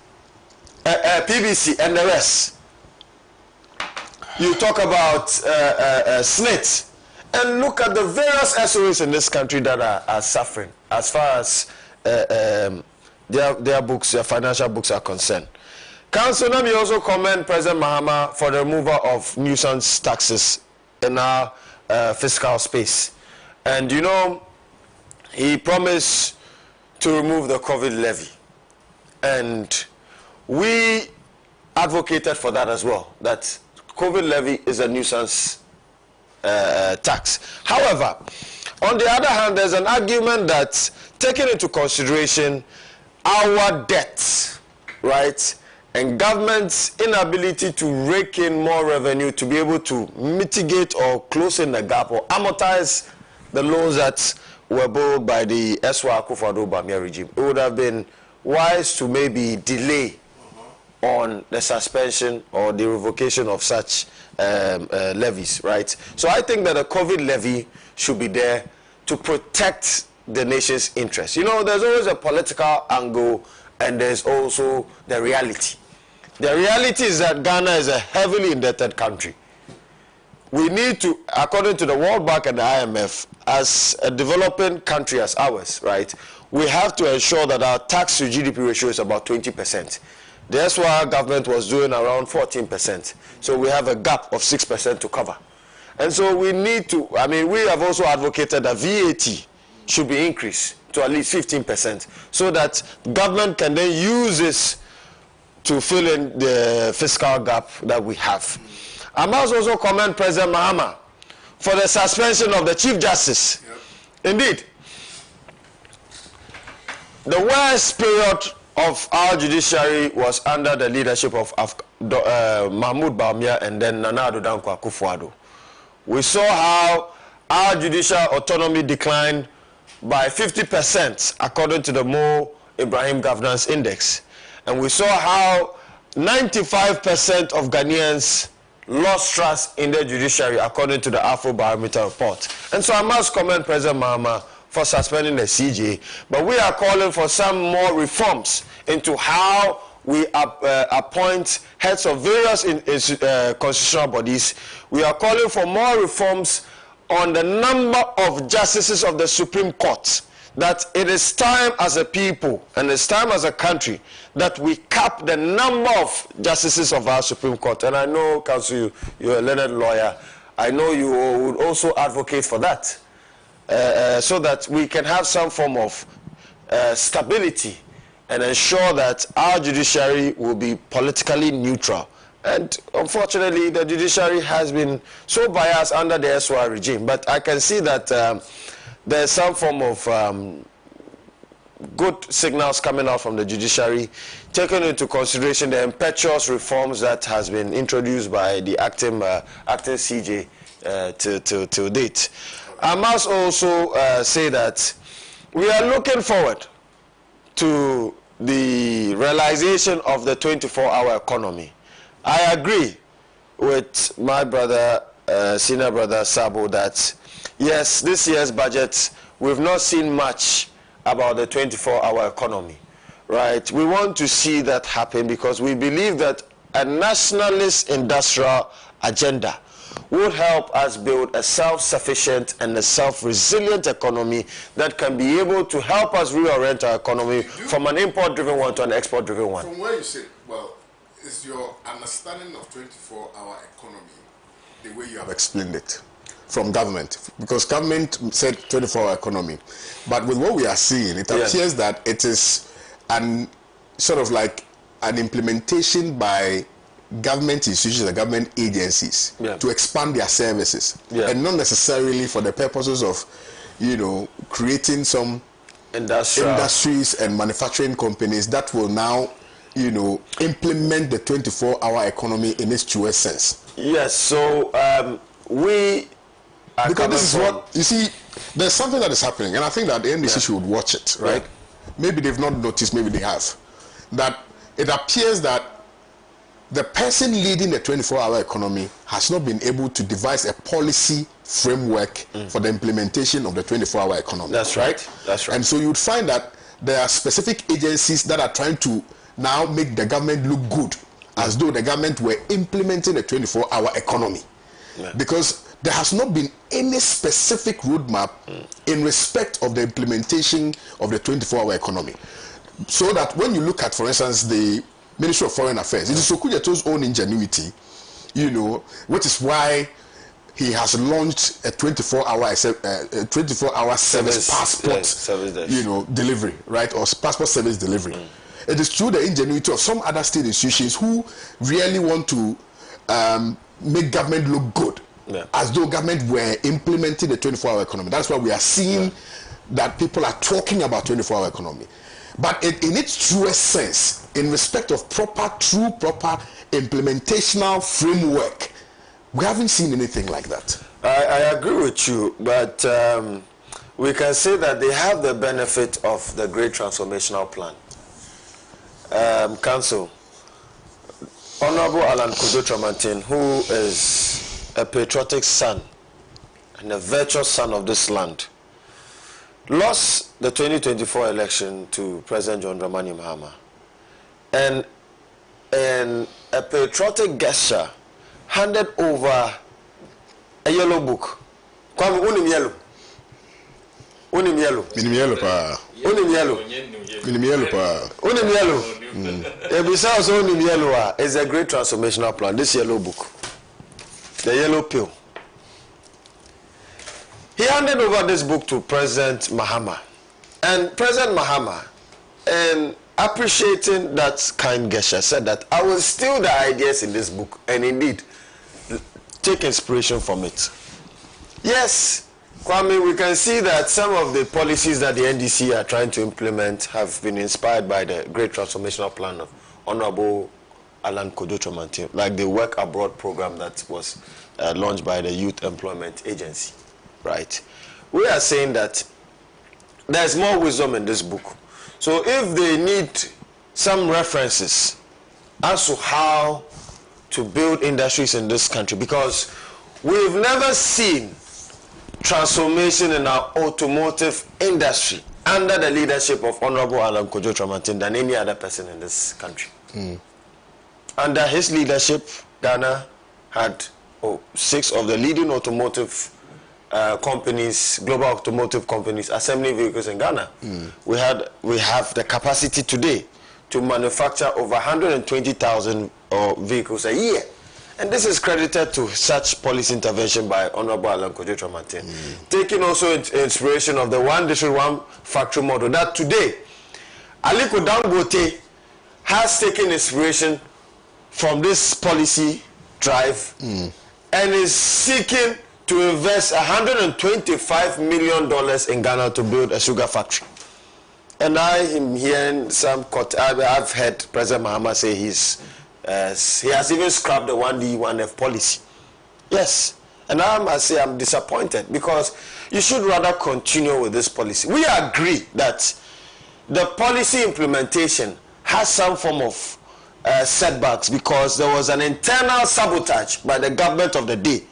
PBC, and the rest. You talk about SNIT, and look at the various SOEs in this country that are suffering as far as their books, their financial books are concerned. Council, let me also commend President Mahama for the removal of nuisance taxes in our fiscal space. And you know, he promised to remove the COVID levy. And we advocated for that as well, that COVID levy is a nuisance tax. However, on the other hand, there's an argument that taking into consideration our debts, right, and government's inability to rake in more revenue to be able to mitigate or close in the gap or amortize the loans that were borrowed by the Eswa Akufo-Addo regime, it would have been wise to maybe delay on the suspension or the revocation of such levies, right? So I think that a COVID levy should be there to protect the nation's interests. You know, there's always a political angle and there's also the reality. The reality is that Ghana is a heavily indebted country. We need to, according to the World Bank and the IMF, as a developing country as ours, right, we have to ensure that our tax to GDP ratio is about 20%. That's why our government was doing around 14%. So we have a gap of 6% to cover. And so we need to, I mean, we have also advocated that VAT should be increased to at least 15% so that government can then use this to fill in the fiscal gap that we have. I must also commend President Mahama for the suspension of the Chief Justice. Yep. Indeed, the worst period of our judiciary was under the leadership of Mahmoud Bawumia and then Nana Addo Dankwa Akufo-Addo. We saw how our judicial autonomy declined by 50% according to the Mo Ibrahim Governance Index. And we saw how 95% of Ghanaians lost trust in the judiciary according to the Afro Barometer report. And so I must commend President Mahama for suspending the CJ, but we are calling for some more reforms into how we appoint heads of various constitutional bodies. We are calling for more reforms on the number of justices of the Supreme Court, that it is time as a people and it's time as a country that we cap the number of justices of our Supreme Court. And I know, Council, you're a learned lawyer. I know you would also advocate for that, so that we can have some form of stability and ensure that our judiciary will be politically neutral. And unfortunately, the judiciary has been so biased under the Eswa regime. But I can see that there's some form of good signals coming out from the judiciary, taking into consideration the impetuous reforms that has been introduced by the acting CJ to date. I must also say that we are looking forward to the realization of the 24-hour economy. I agree with my brother, senior brother Sabo, that yes, this year's budget, we've not seen much about the 24-hour economy, right? We want to see that happen because we believe that a nationalist industrial agenda would help us build a self-sufficient and a self-resilient economy that can be able to help us reorient our economy from an import-driven one to an export-driven one. From where you say, well, is your understanding of 24-hour economy the way you have explained it from government, because government said 24-hour economy, but with what we are seeing, it appears that it is an sort of like an implementation by government institutions and government agencies to expand their services, and not necessarily for the purposes of, you know, creating some industries and manufacturing companies that will now, you know, implement the 24-hour economy in its truest sense. Yes, so we are, because this is what you see. There's something that is happening, and I think that the NDC should watch it, right? Maybe they've not noticed, maybe they have. That it appears that the person leading the 24-hour economy has not been able to devise a policy framework for the implementation of the 24-hour economy. That's right. That's right. And so you would find that there are specific agencies that are trying to now make the government look good, as though the government were implementing a 24-hour economy. Because there has not been any specific roadmap in respect of the implementation of the 24-hour economy. So that when you look at, for instance, the Ministry of Foreign Affairs, it is Okudjato's own ingenuity, you know, which is why he has launched a 24-hour service passport, you know, delivery, right, or passport service delivery. It is through the ingenuity of some other state institutions who really want to make government look good, as though government were implementing the 24-hour economy. That's why we are seeing that people are talking about 24-hour economy. But in its truest sense, in respect of proper implementational framework, we haven't seen anything like that. I agree with you, but we can say that they have the benefit of the Great Transformational Plan. Council, Honorable Alan Kojo Tramantin, who is a patriotic son and a virtuous son of this land, lost the 2024 election to President John Dramani Mahama, and a patriotic gesture handed over a yellow book. Kwame, unim yellow. Unim yellow. Minim yellow pa. Unim yellow. Minim yellow pa. Unim yellow. Besides unim yellow is a Great Transformational Plan. This yellow book, the yellow pill. He handed over this book to President Mahama, and President Mahama, in appreciating that kind gesture, said that I will steal the ideas in this book and indeed take inspiration from it. Yes, Kwame, we can see that some of the policies that the NDC are trying to implement have been inspired by the Great Transformational Plan of Honorable Alan Kojo Tramantin, like the Work Abroad program that was launched by the Youth Employment Agency. Right, we are saying that there's more wisdom in this book. So if they need some references as to how to build industries in this country, because we've never seen transformation in our automotive industry under the leadership of Honorable Alan Kojo Tramantin than any other person in this country. Under his leadership, Ghana had 6 of the leading automotive companies, global automotive companies, assembling vehicles in Ghana. We have the capacity today to manufacture over 120,000 vehicles a year, and this is credited to such policy intervention by Honorable Alan Kojo Tramantin, taking also inspiration of the one district, one factory model that today Aliko Dangote has taken inspiration from this policy drive and is seeking to invest $125 million in Ghana to build a sugar factory. And I am hearing I've heard President Mahama say he has even scrapped the 1D, 1F policy. Yes, and I must say I'm disappointed, because you should rather continue with this policy. We agree that the policy implementation has some form of setbacks, because there was an internal sabotage by the government of the day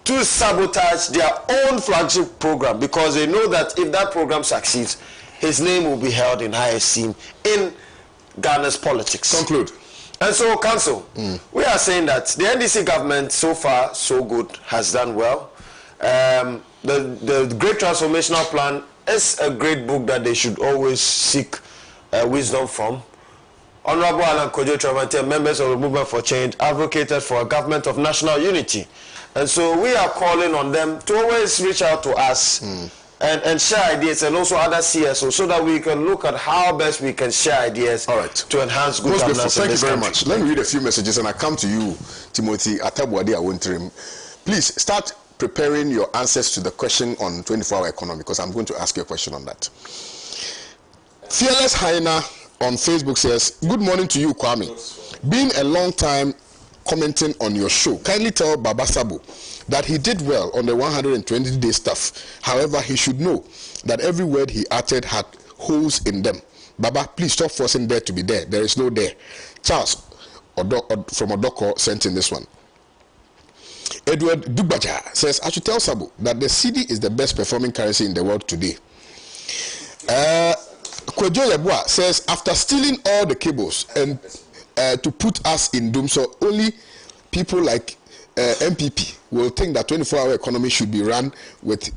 to sabotage their own flagship program, because they know that if that program succeeds, his name will be held in high esteem in Ghana's politics. Conclude. And so, Council, we are saying that the NDC government, so far, so good, has done well. The Great Transformational Plan is a great book that they should always seek wisdom from. Honorable Alan Kojo Tramante, members of the Movement for Change, advocated for a government of national unity. And so we are calling on them to always reach out to us and share ideas, and also other CSOs, so that we can look at how best we can share ideas to enhance good governance. Thank you very much. Let me read a few messages and I come to you, Timothy Atabwadi Awuntrim. Please start preparing your answers to the question on 24-hour economy, because I'm going to ask you a question on that. Fearless Hyena on Facebook says, good morning to you, Kwame. Being a long time commenting on your show, kindly tell Baba Sabo that he did well on the 120-day stuff. However, he should know that every word he uttered had holes in them. Baba, please stop forcing there to be there. There is no there. Charles from Odoko sent in this one. Edward Dugbaja says, I should tell Sabo that the CD is the best performing currency in the world today. Kwejo Yabua says, after stealing all the cables and to put us in doom, so only people like MPP will think that 24-hour economy should be run with.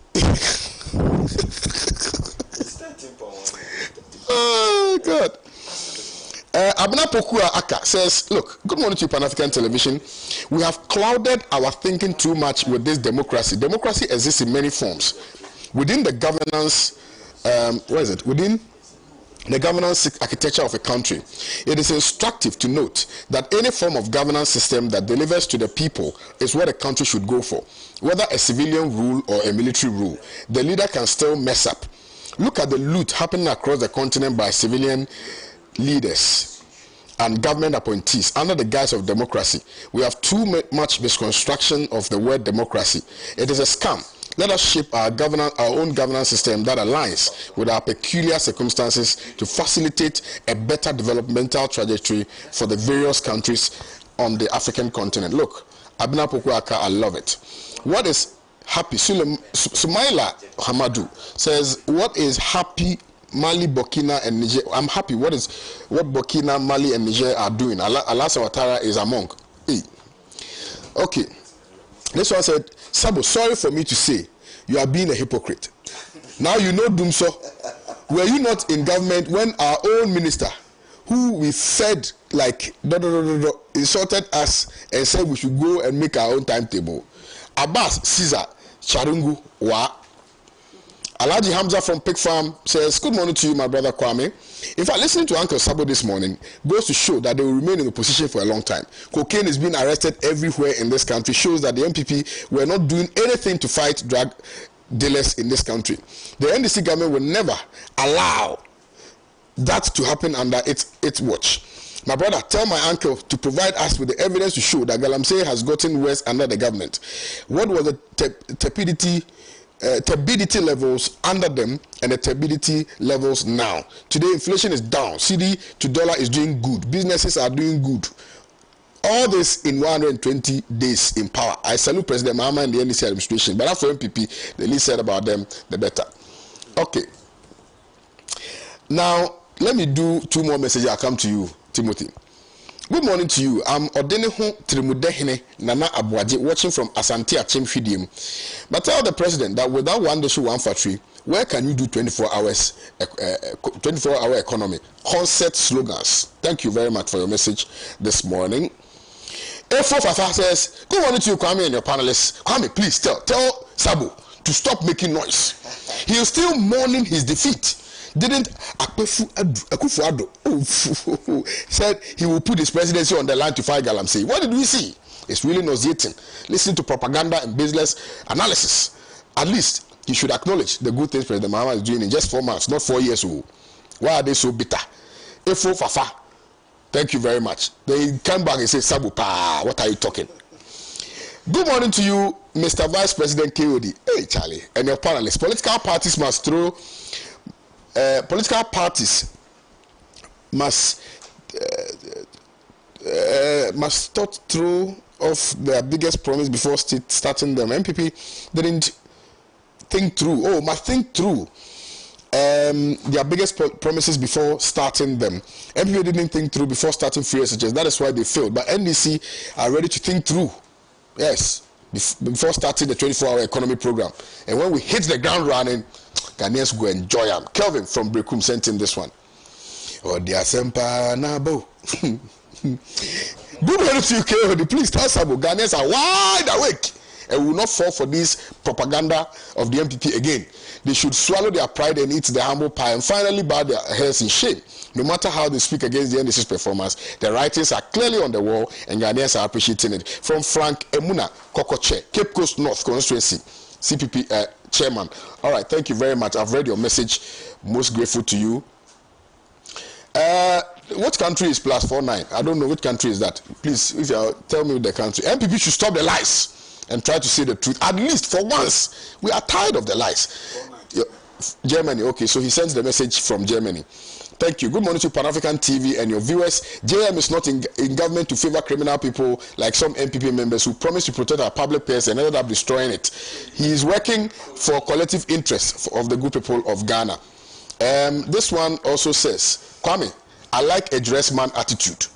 Oh, God. Abna Pokua Aka says, look, good morning to Pan-African Television. We have clouded our thinking too much with this democracy. Democracy exists in many forms. Within the governance, within the governance architecture of a country, it is instructive to note that any form of governance system that delivers to the people is what a country should go for. Whether a civilian rule or a military rule, the leader can still mess up. Look at the loot happening across the continent by civilian leaders and government appointees under the guise of democracy. We have too much misconstruction of the word democracy. It is a scam. Let us shape our own governance system that aligns with our peculiar circumstances to facilitate a better developmental trajectory for the various countries on the African continent. Look, Abina Pokuaka, I love it. What is happy? Sumaila Hamadu says, what is happy Mali, Burkina, and Niger? I'm happy. What Burkina, Mali, and Niger are doing? Alassane Ouattara is among. Hey. Okay. This one said, Sabo, sorry for me to say, you are being a hypocrite. Now you know Dumso. Were you not in government when our own minister, who we fed like insulted us and said we should go and make our own timetable? Abbas Caesar Charungu Wa. Alhaji Hamza from Pig Farm says, good morning to you, my brother Kwame. In fact, listening to Uncle Sabo this morning goes to show that they will remain in opposition for a long time. Cocaine is being arrested everywhere in this country, shows that the MPP were not doing anything to fight drug dealers in this country. The NDC government will never allow that to happen under its watch. My brother, tell my uncle to provide us with the evidence to show that Galamsey has gotten worse under the government. What was the turbidity levels under them and the turbidity levels now? Today inflation is down, CD to dollar is doing good, businesses are doing good. All this in 120 days in power. I salute President Mahama and the NDC administration, but after MPP, the least said about them, the better. Okay. Now, let me do two more messages. I'll come to you, Timothy. Good morning to you. I'm Odeneho Trimudehine Nana Abuaji, watching from Asante Achim Fidium. But tell the president that without one day one factory, where can you do 24-hour economy? Concert slogans. Thank you very much for your message this morning. Efo Fafa says, good morning to you, Kwame, and your panelists. Kwame, please tell Sabo to stop making noise. He is still mourning his defeat. Didn't Akufo-Addo said he will put his presidency on the line to fight Galamsey. What did we see? It's really nauseating. Listen to propaganda and baseless analysis. At least he should acknowledge the good things President Mahama is doing in just 4 months, not 4 years old. Why are they so bitter? Efo Fafa, thank you very much. They come back and say, Sabu Pa, what are you talking? Good morning to you, Mr. Vice President KOD. Hey, Charlie, and your panelists. Political parties must thought through of their biggest promise before starting them. MPP didn't think through. Must think through their biggest promises before starting them. MPP didn't think through before starting free SHS. That is why they failed. But NDC are ready to think through. Yes, before starting the 24-hour economy program. And when we hit the ground running, Ghanaians go enjoy them. Kelvin from Brekum sent in this one. Or the Asempa Nabo. Good morning to you, KOD. Please tell Sabo Ghanaians are wide awake and will not fall for this propaganda of the MPP again. They should swallow their pride and eat the humble pie and finally bow their heads in shame. No matter how they speak against the NDC's performance, their writings are clearly on the wall and Ghanaians are appreciating it. From Frank Emuna Kokoche, Cape Coast North Constituency, CPP chairman. All right, thank you very much. I've read your message. Most grateful to you. What country is +49? I don't know which country is that. Please, if you tell me the country. MPP should stop the lies and try to say the truth. At least for once, we are tired of the lies. Germany. Okay, so he sends the message from Germany. Thank you. Good morning to Pan-African TV and your viewers. JM is not in government to favor criminal people like some MPP members who promise to protect our public purse and ended up destroying it. He is working for collective interests of the good people of Ghana. This one also says, Kwame, I like a dress man attitude.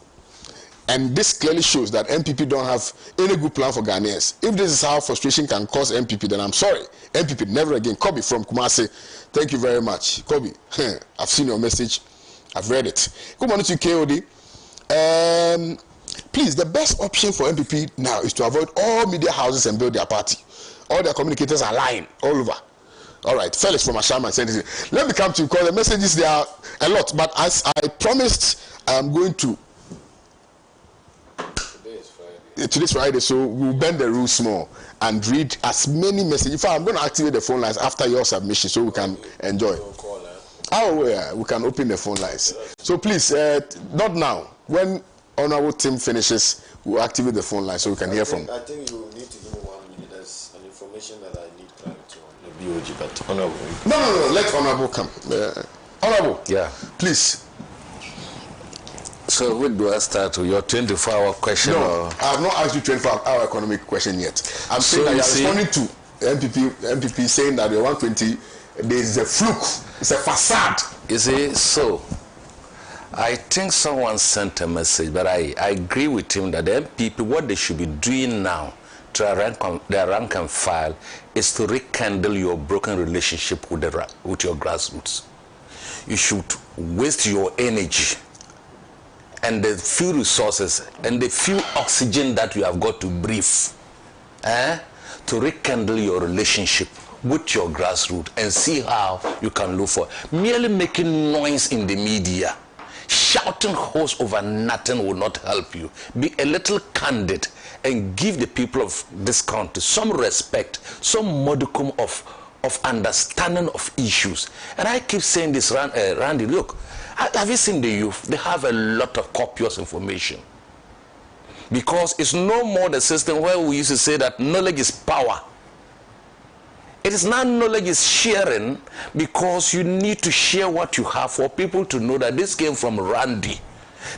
And this clearly shows that MPP don't have any good plan for Ghanaians. If this is how frustration can cause MPP, then I'm sorry. MPP, never again. Kobe from Kumasi. Thank you very much. Kobe, I've seen your message. I've read it. Good morning to you, KOD. Please, the best option for MPP now is to avoid all media houses and build their party. All their communicators are lying all over. All right, Felix from Ashama sent it. Let me come to you because the messages, there are a lot. But as I promised, I'm going to. Today's Friday, so we'll bend the rules small and read as many messages. In fact, I'm going to activate the phone lines after your submission so we can enjoy. Oh, yeah, we can open the phone lines. So please, not now. When Honorable Tim finishes, we'll activate the phone line so we can hear from. I think you need to give me 1 minute. There's an information that I need clarity on the BOG, but Honorable. No. Let Honorable come. Honorable. Yeah. Please. So, where do I start with your 24-hour question? No, or? I have not asked you 24-hour economic question yet. I'm saying that you are responding to MPP saying that the 120 days is a fluke. It's a facade. You see, so I think someone sent a message, but I agree with him that the MPP, what they should be doing now to their rank and file is to rekindle your broken relationship with your grassroots. You should waste your energy and the few resources and the few oxygen that you have got to breathe to rekindle your relationship with your grassroots and see how you can look for. Merely making noise in the media, shouting hoarse over nothing will not help you. Be a little candid and give the people of this country some respect, some modicum of understanding of issues. And I keep saying this, Randy, look, have you seen the youth? They have a lot of copious information. Because it's no more the system where we used to say that knowledge is power. It is not knowledge is sharing, because you need to share what you have for people to know that this came from Randy.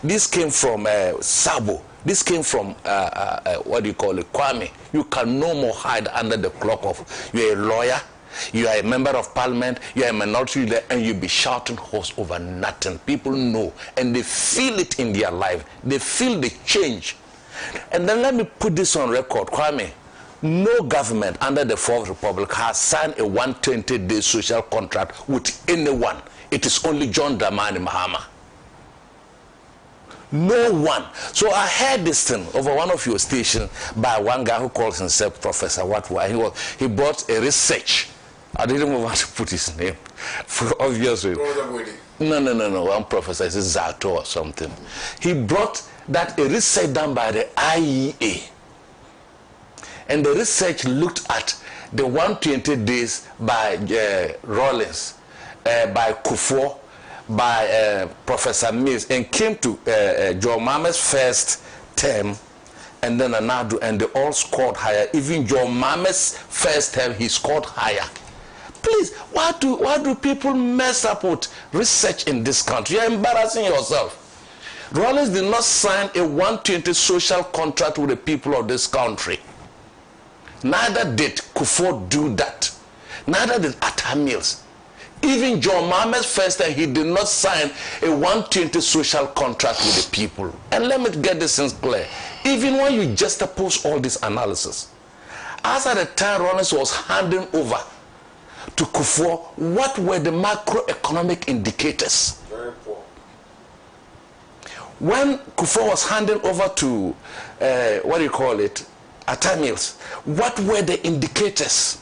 This came from Sabo. This came from, what do you call it, Kwame. You can no more hide under the cloak of, you're a lawyer, you are a member of parliament, you are a minority leader, and you be shouting hoarse over nothing. People know, and they feel it in their life. They feel the change. And then let me put this on record, Kwame. No government under the Fourth Republic has signed a 120-day social contract with anyone. It is only John Dramani Mahama. No one. So I heard this thing over one of your stations by one guy who calls himself Professor Watwa. He brought a research. I didn't want to put his name for obvious reasons. No. One professor is Zato or something. He brought that a research done by the IEA. And the research looked at the 120 days by Rawlings, by Kufuor, by Professor Mills, and came to John Mahama's first term, and then Anadu, and they all scored higher. Even John Mahama's first term, he scored higher. Please, why do people mess up with research in this country? You're embarrassing yourself. Rawlings did not sign a 120 social contract with the people of this country. Neither did Kufuor do that. Neither did Atta Mills. Even John Mahama's first time, he did not sign a 120 social contract with the people. And let me get this thing clear. Even when you just oppose all this analysis, as at the time Rawlings was handing over to Kufuor, what were the macroeconomic indicators? Very poor. when Kufuor was handed over to, what do you call it, Atamils, what were the indicators?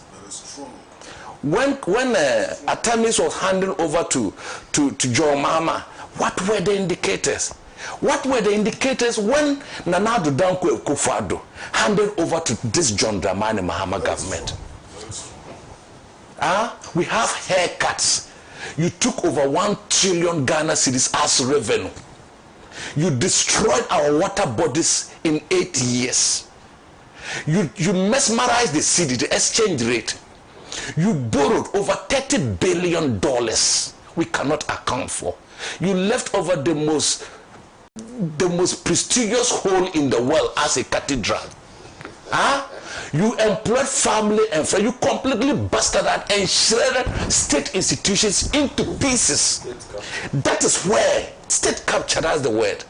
When Atamils was handed over to Joe Mama, what were the indicators? What were the indicators when Nana Addo Dankwa Akufo-Addo handed over to this John Dramani Mahama government? We have haircuts. You took over 1 trillion Ghana cedis as revenue. You destroyed our water bodies in 8 years. You mesmerized the cedi, the exchange rate. You borrowed over $30 billion we cannot account for. You left over the most prestigious hall in the world as a cathedral. You employed family and friends. You completely bastardized and shredded state institutions into pieces. That is where state capture, that's the word.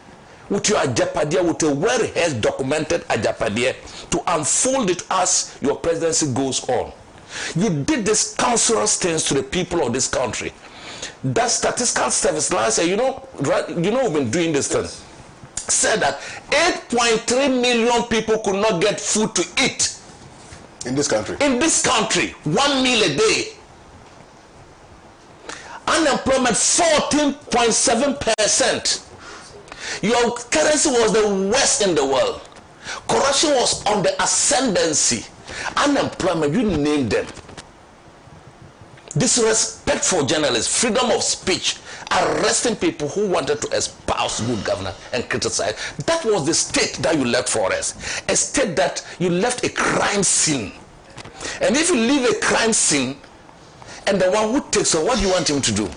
With your ajapadia, with a well-rehearsed, documented ajapadia, to unfold it as your presidency goes on. You did this cancerous things to the people of this country. That statistical service last year, we've been doing this thing, said that 8.3 million people could not get food to eat. In this country? In this country, 1 meal a day. Unemployment 14.7%. Your currency was the worst in the world. Corruption was on the ascendancy. Unemployment, you name them. Disrespect for journalists, freedom of speech, arresting people who wanted to espouse good governance and criticize. That was the state that you left for us. A state that you left a crime scene. And if you leave a crime scene, and the one who takes over, what do you want him to do?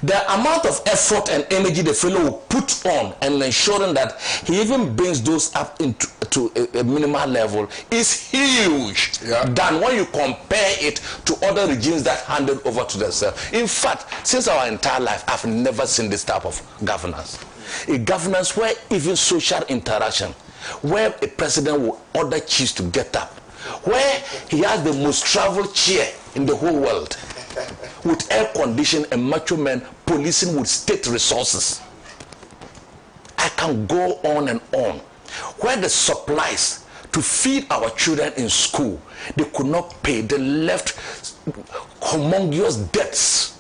The amount of effort and energy the fellow will put on and ensuring that he even brings those up to a minimal level is huge than when you compare it to other regimes that handed over to themselves. In fact, since our entire life, I've never seen this type of governance. A governance where even social interaction, where a president will order chiefs to get up, where he has the most traveled chair in the whole world, with air conditioning and macho men policing with state resources. I can go on and on. Where the supplies to feed our children in school, they could not pay. They left humongous debts.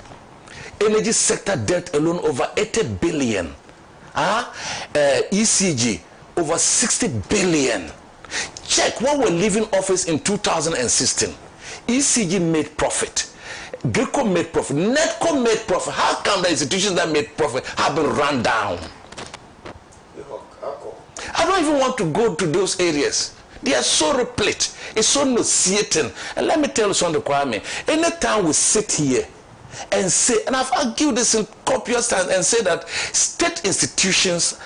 Energy sector debt alone over 80 billion. ECG over 60 billion. Check when we're leaving office in 2016. ECG made profit. Greco made profit. Netco made profit. How come the institutions that made profit have been run down? I don't even want to go to those areas. They are so replete. It's so nauseating. And let me tell you something, Kwame. Anytime we sit here and say, and I've argued this in copious times, and say that state institutions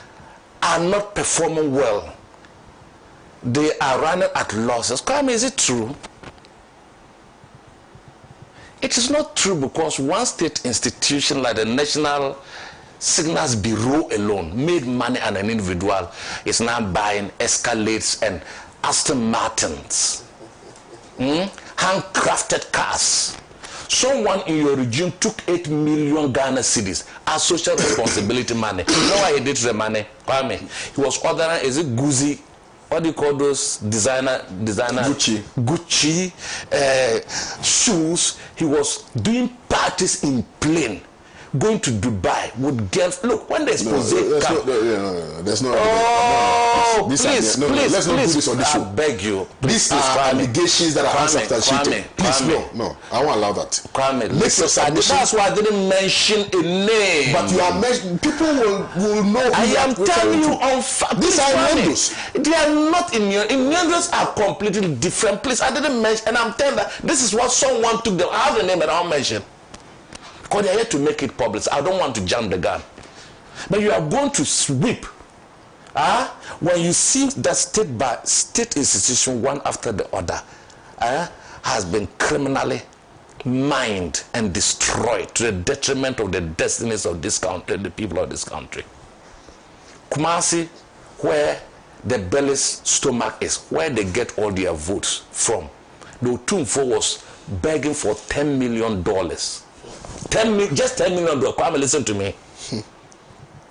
are not performing well. They are running at losses. Kwame, is it true? It is not true, because one state institution like the National Signals Bureau alone made money, and an individual is now buying Escalades and Aston Martins, handcrafted cars. Someone in your regime took 8 million Ghana cedis as social responsibility money. You know why he did the money, Kwame? He was ordering, is it Gucci? What do you call those designer Gucci shoes. He was doing parties in plane, going to Dubai with girls. Look, when there's there's no. Oh, please, let's not do this on the show. I beg you. These are allegations that are unsubstantiated. Please, no, I won't allow that. Kwame, that's why I didn't mention a name. But you are mentioning. People will know. I am telling you on fact. These are Indians. They are not Indians are completely different. Please, I didn't mention, and I'm telling that this is what someone took. I have the name and I'll mention. Because they are here to make it public. I don't want to jump the gun. But you are going to sweep. When you see that state by state institution, one after the other, has been criminally mined and destroyed to the detriment of the destinies of this country, the people of this country. Kumasi, where the belly's stomach is, where they get all their votes from. The Otumfo was begging for $10 million. Just $10 million. Kwame, listen to me.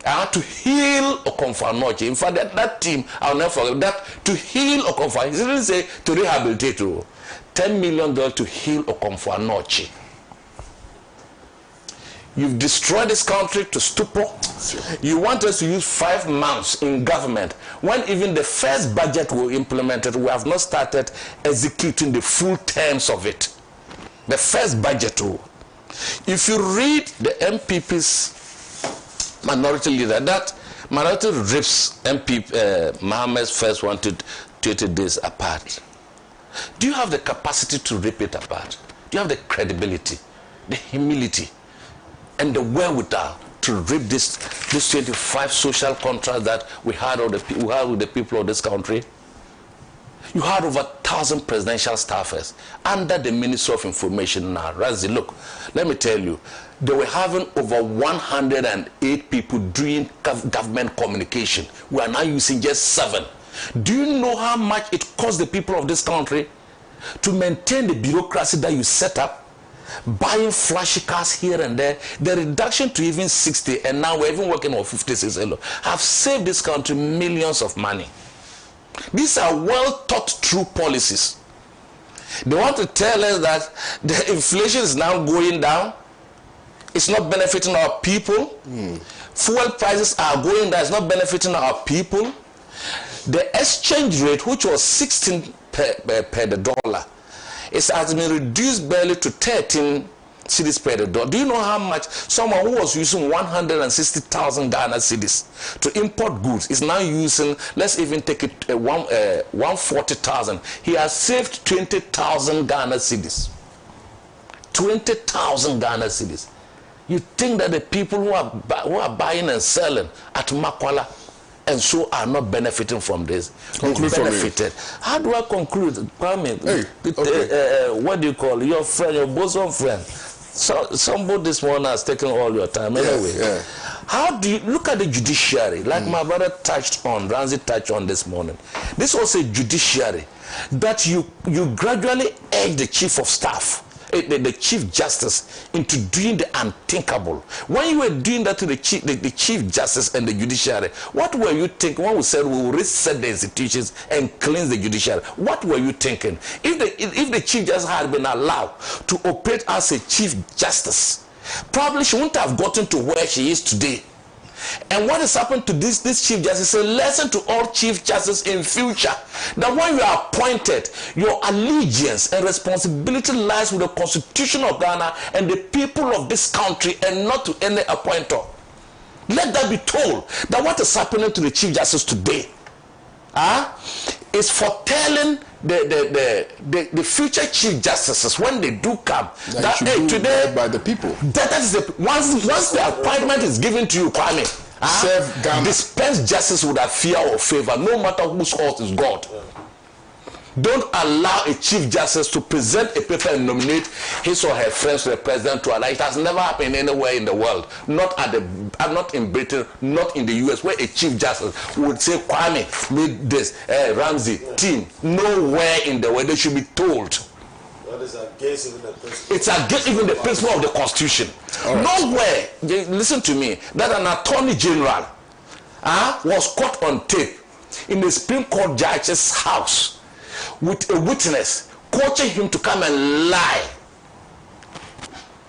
To heal Okonfa-Norchi. In fact, that team, I'll never forget that, to heal Okonfa, he didn't say to rehabilitate, $10 million to heal Okonfa-Norchi. You've destroyed this country to stupor. You want us to use 5 months in government when even the first budget we implemented, we have not started executing the full terms of it. The first budget. If you read the MPP's minority leader, that minority rips MP Mohammed's first one to 20 days apart. Do you have the capacity to rip it apart? Do you have the credibility, the humility, and the wherewithal to rip this 25 social contracts that we had with the people of this country? You had over 1,000 presidential staffers under the Ministry of Information now. Razi, look, let me tell you, they were having over 108 people doing government communication. We are now using just 7. Do you know how much it costs the people of this country to maintain the bureaucracy that you set up? Buying flashy cars here and there, the reduction to even 60, and now we're even working on 56 have saved this country millions of money. These are well thought through policies. They want to tell us that the inflation is now going down. It's not benefiting our people. Fuel prices are going down. It's not benefiting our people. The exchange rate, which was 16 per the dollar, it has been reduced barely to 13 cedis per the dollar. Do you know how much someone who was using 160,000 Ghana cedis to import goods is now using, let's even take it 140,000. He has saved 20,000 Ghana cedis. 20,000 Ghana cedis. You think that the people who are buying and selling at Makwala and so are not benefiting from this? Conclude benefited. How do I conclude? Kwame, what do you call your friend, your bosom friend? So somebody this morning has taken all your time. Anyway, how do you look at the judiciary? Like my brother Ranzi touched on this morning. This was a judiciary that you gradually edge the chief of staff, the chief justice, into doing the unthinkable. When you were doing that to the chief justice and the judiciary, what were you thinking when we said we will reset the institutions and cleanse the judiciary? What were you thinking? If the chief justice had been allowed to operate as a chief justice, probably she wouldn't have gotten to where she is today. And what has happened to this chief justice is a lesson to all chief justices in future, that when you are appointed, your allegiance and responsibility lies with the Constitution of Ghana and the people of this country, and not to any appointer. Let that be told, that what is happening to the chief justice today is foretelling the future chief justices when they do come, that today by the people. That is once the appointment is given to you, Kwame, serve Ghana. Dispense justice without fear or favor, no matter whose fault is God. Don't allow a chief justice to present a paper and nominate his or her friends to the president to allow. It has never happened anywhere in the world. Not in Britain, not in the US, where a chief justice would say, Kwame made this, Ramsey, team. Nowhere in the world. They should be told. That is against even the principle. It's against even the principle of the Constitution. Right. Nowhere, listen to me, that an attorney general was caught on tape in the Supreme Court judge's house with a witness coaching him to come and lie.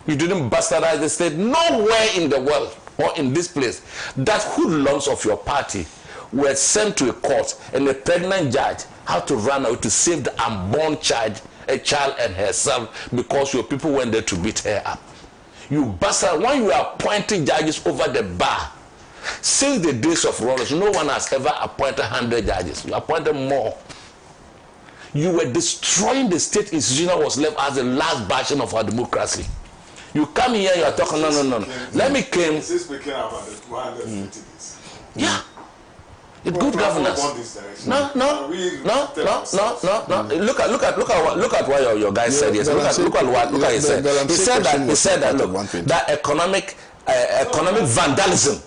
You didn't bastardize the state. Nowhere in the world or in this place that hoodlums of your party were sent to a court and a pregnant judge had to run out to save the unborn child and herself because your people went there to beat her up. You bastard, when you are appointing judges over the bar, since the days of Rollins, no one has ever appointed 100 judges. You appointed more. You were destroying the state institution that was left as the last bastion of our democracy. You come here, you are talking, no. Let me claim. Is this speaking about the 250 days? Yeah. It's good governance. No. Look at what your guy said yesterday. Look at what he said. He said that look, that economic vandalism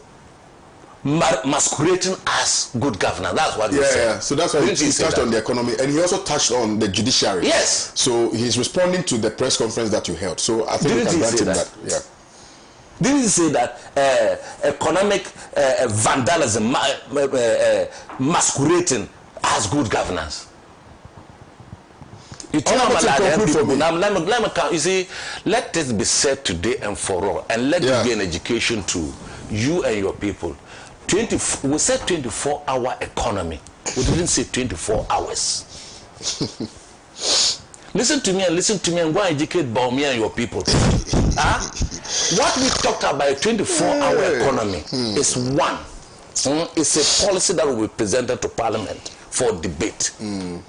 masquerading as good governance. That's what he said. Yeah. So that's why he touched on the economy, and he also touched on the judiciary. Yes. So he's responding to the press conference that you held. So I think we can grant him that. Yeah. Didn't he say that economic vandalism masquerading as good governance? You tell me let me count. You see, let this be said today and for all, and let it be an education to you and your people. We said 24-hour economy. We didn't say 24 hours. Listen to me and go educate about me and your people. What we talked about a 24-hour economy is one. It's a policy that will be presented to Parliament for debate. 2,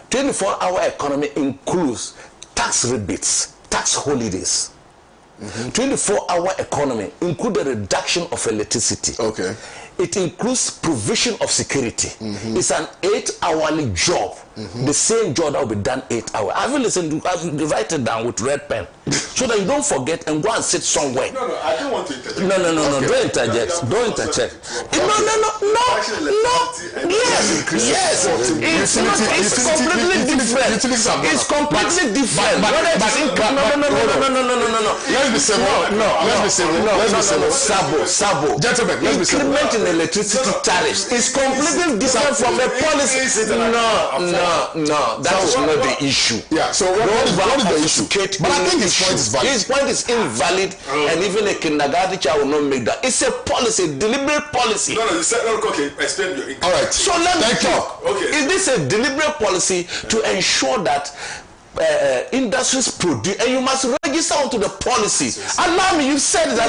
24-hour economy includes tax rebates, tax holidays. 24-hour economy includes the reduction of electricity. Okay. It includes provision of security. It's an 8-hourly job. The same job that will be done 8 hours. Have you listened? Write it down with red pen so that you don't forget and go and sit somewhere. No, I don't want to interject. No. Okay. Don't interject. Don't interject. No. Yes. It's completely different. It's completely different. No. Let's be civil. Sabo. Gentlemen, let's be civil. Increment in electricity tariffs is completely different from the policy. No. That is not the issue. Yeah. So what is the issue? But I think his point is valid. His point is invalid, and even a kindergarten child will not make that. It's a policy, deliberate policy. No, you said okay. Explain your. All right. So let me talk. Okay. Is this a deliberate policy to ensure that industries produce, and you must register onto the policy? Allow me, you said it.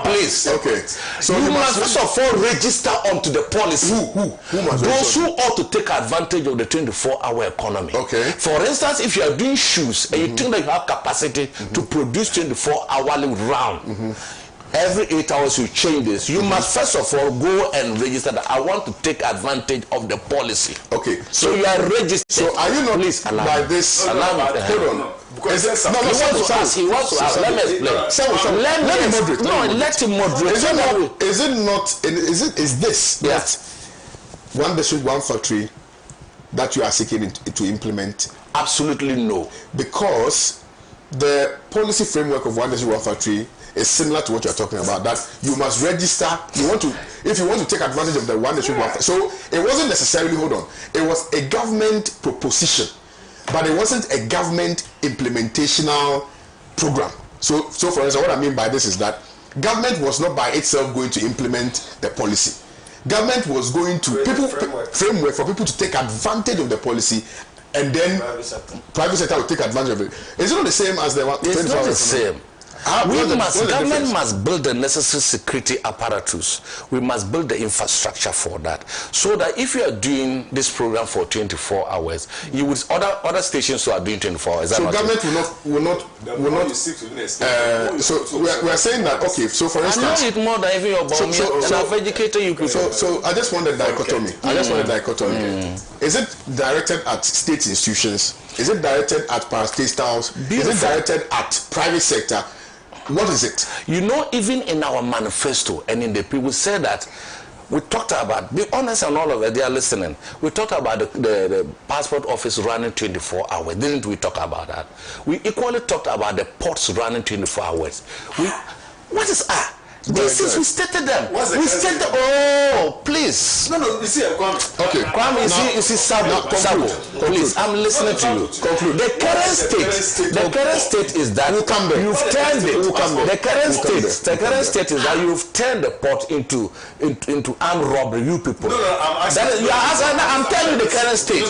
Please. Okay. So you must first of all register onto the policy. Who must Those who ought to take advantage of the 24-hour economy. Okay. For instance, if you are doing shoes and you think that you have capacity to produce 24-hourly round, every 8 hours you change this, you must first of all go and register that I want to take advantage of the policy. Okay. So you are registered. So are you not by this? Allow me. Hold on. He wants to ask. Let me explain. Let him moderate. Is this that one district, one factory that you are seeking to implement? Absolutely no. Because the policy framework of one district, one factory is similar to what you are talking about, that you must register. If you want to take advantage of the one district, one factory. So it wasn't necessarily, it was a government proposition, but it wasn't a government implementational program. So for instance, what I mean by this is that government was not by itself going to implement the policy. Government was going to framework for people to take advantage of the policy, and then private sector will take advantage of it. Is it not the same as the one? It's not the same. Government must build the necessary security apparatus. We must build the infrastructure for that, so that if you are doing this program for 24 hours, you would other stations who are doing 24 hours. So government will not. So we are saying that, okay. So for instance, I know it more than even your bomb. And I've educated you people. So I just want a dichotomy. Is it directed at state institutions? Is it directed at parastatals? Is it directed at private sector? What is it? You know, even in our manifesto and in the people say that we talked about, be honest and all of it, they are listening. We talked about the passport office running 24 hours. Didn't we talk about that? We equally talked about the ports running 24 hours. What is This is, we stated them. We stated, please. No, you see, Kwame. Okay. Kwame, you see, Sabo. Please, I'm listening to you. Conclude. The current state is that you've turned it. The current state is that you've turned the port into armed robbery. You people. No, I'm asking. I'm telling you the current state.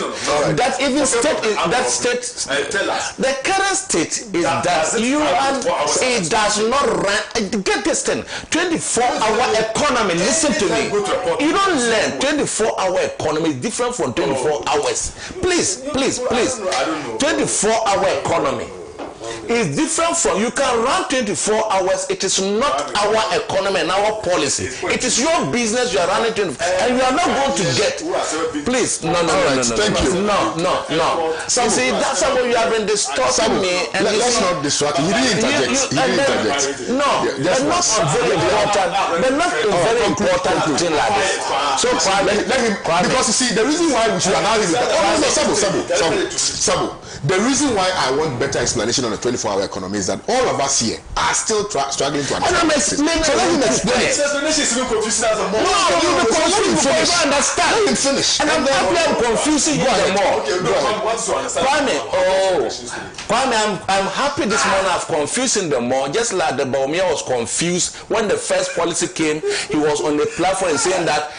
That even state is that state. Tell us. The current state is that you and it does not run. Get this thing. 24-hour economy. Listen to me. You don't learn. 24-hour economy is different from 24 hours. Please. 24-hour economy is different from, you can run 24 hours. It is not our economy and our policy. It is your business. You are running 24, and you are not going to get. Please, no. Thank you. No. You see, that's how you have been distorting me. And let's not distract you. You didn't interject. No, they're not very important. They're not a very important thing like this. So let him, because you see, the reason why we should allow him is that Sabo. The reason why I want better explanation on the 24-hour economy is that all of us here are still struggling to understand. And I'm explaining. So let him explain. This explanation is even confusing us more. No, you'll be confused because you don't understand. Let him finish. And I'm confusing you more. Okay, no, I want to understand. Kwame, I'm happy this morning I've confusing them more. Just like the Baumia was confused when the first policy came, he was on the platform saying that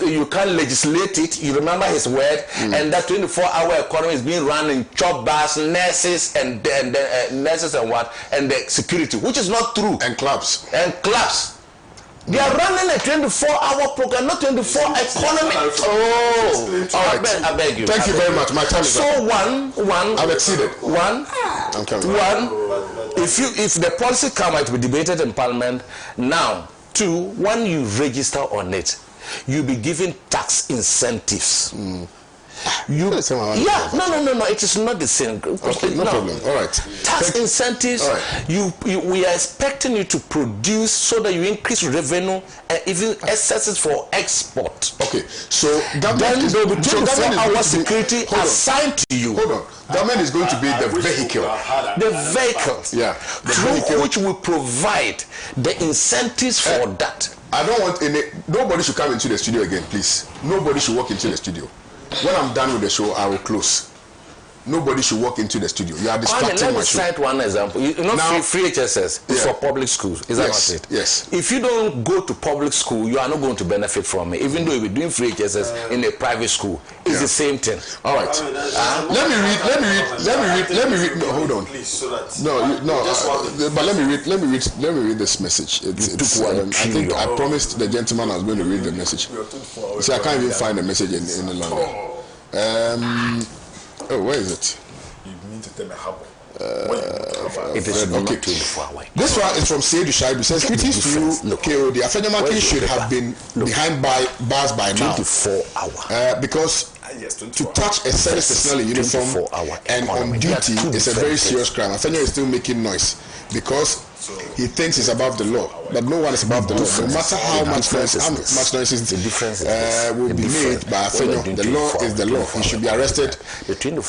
you can't legislate it. You remember his word, and that 24-hour economy is being run in chop bars, nurses, and nurses and what, and the security, which is not true. And clubs. They are running a 24-hour program, not 24 economy. All right. I beg you. Thank you very much. My time is up. So one. I've exceeded. I'm coming. If the policy come out to be debated in Parliament now. Two, when you register on it, you'll be given tax incentives. No, it is not the same. Okay, no problem. All right. Tax incentives. All right. We are expecting you to produce so that you increase revenue and even excesses for export. Okay, so Then there will be 24-hour security assigned to you. Hold on. Government is going to be the vehicle. The vehicle. Yeah. Through which will provide the incentives for that. I don't want nobody should come into the studio again, please. Nobody should walk into the studio. When I'm done with the show, I will close. Nobody should walk into the studio. You are distracting let my me show. cite one example. Free HSS is for public schools. Is that not it? Yes. If you don't go to public school, you are not going to benefit from it. Even though you're doing free HSS in a private school, it's the same thing. All right. Let me read. No, hold on. Please, so that But let me read this message. I think I promised the gentleman I was going to read the message. See, I can't even find the message any longer. Where is it? You mean to tell me how? It is not 24 hours. This one is from Seydou Shaibu. Says, greetings to you, KO. The Afenamaki should have been behind bars by now. 24 hours. Because to touch a service personnel in uniform and on duty is a very serious crime. Afenya is still making noise because he thinks he's above the law, but no one is above the law. No matter how much noise will be made by Afenya, the law is the law. He should be arrested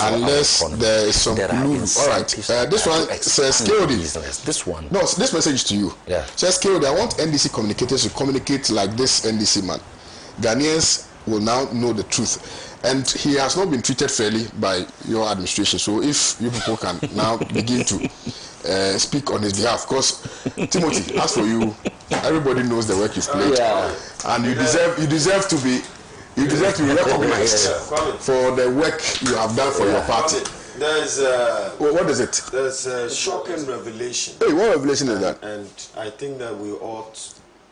unless there is some clue. All right. This one says, KOD. This one. No, this message to you. Yeah. Says, KOD, I want NDC communicators to communicate like this NDC man. Ghanaians will now know the truth. And he has not been treated fairly by your administration. So if you people can now begin to speak on his behalf, because Timothy, as for you, everybody knows the work you've played, and you deserve to be recognized for the work you have done for your party. There's what is it? There's a shocking revelation. Hey, what revelation is that? And I think that we ought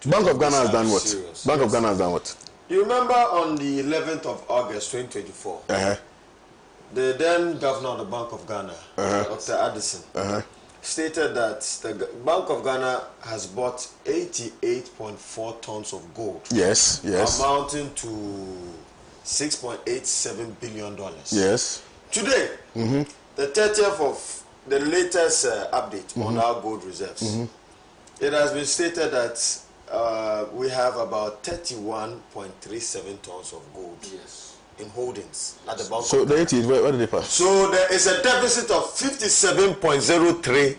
to Bank of Ghana has done what? Serious. Bank of Ghana has done what? You remember on the 11th of August 2024, the then governor of the Bank of Ghana, Dr. Addison, stated that the Bank of Ghana has bought 88.4 tons of gold. Yes. Amounting to $6.87 billion. Yes. Today, the 30th of the latest update on our gold reserves, it has been stated that we have about 31.37 tons of gold in holdings at the Bank So of the Ghana. 80, where did they pass? So there is a deficit of 57.03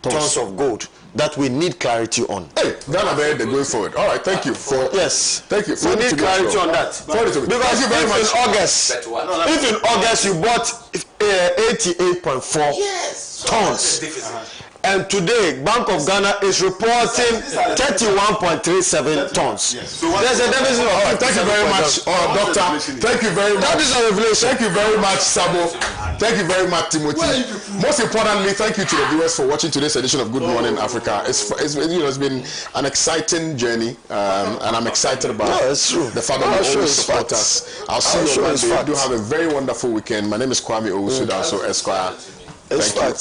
tons of gold that we need clarity on. Hey, Ghana they're going forward. All right, thank you for Thank you. For We need clarity on that. Because if in August you bought 88.4 tons. And today, Bank of Ghana is reporting 31.37 tons. There's a deficit of. Thank you very much, Doctor. Thank you very much. That is a revelation. Thank you very much, Sabo. Thank you very much, Timothy. Most importantly, thank you to the viewers for watching today's edition of Good Morning Africa. It's been an exciting journey, and I'm excited about the fact that you always support us. I'll see you on Monday. Do have a very wonderful weekend. My name is Kwame Owusu, so Esquire. Thank you.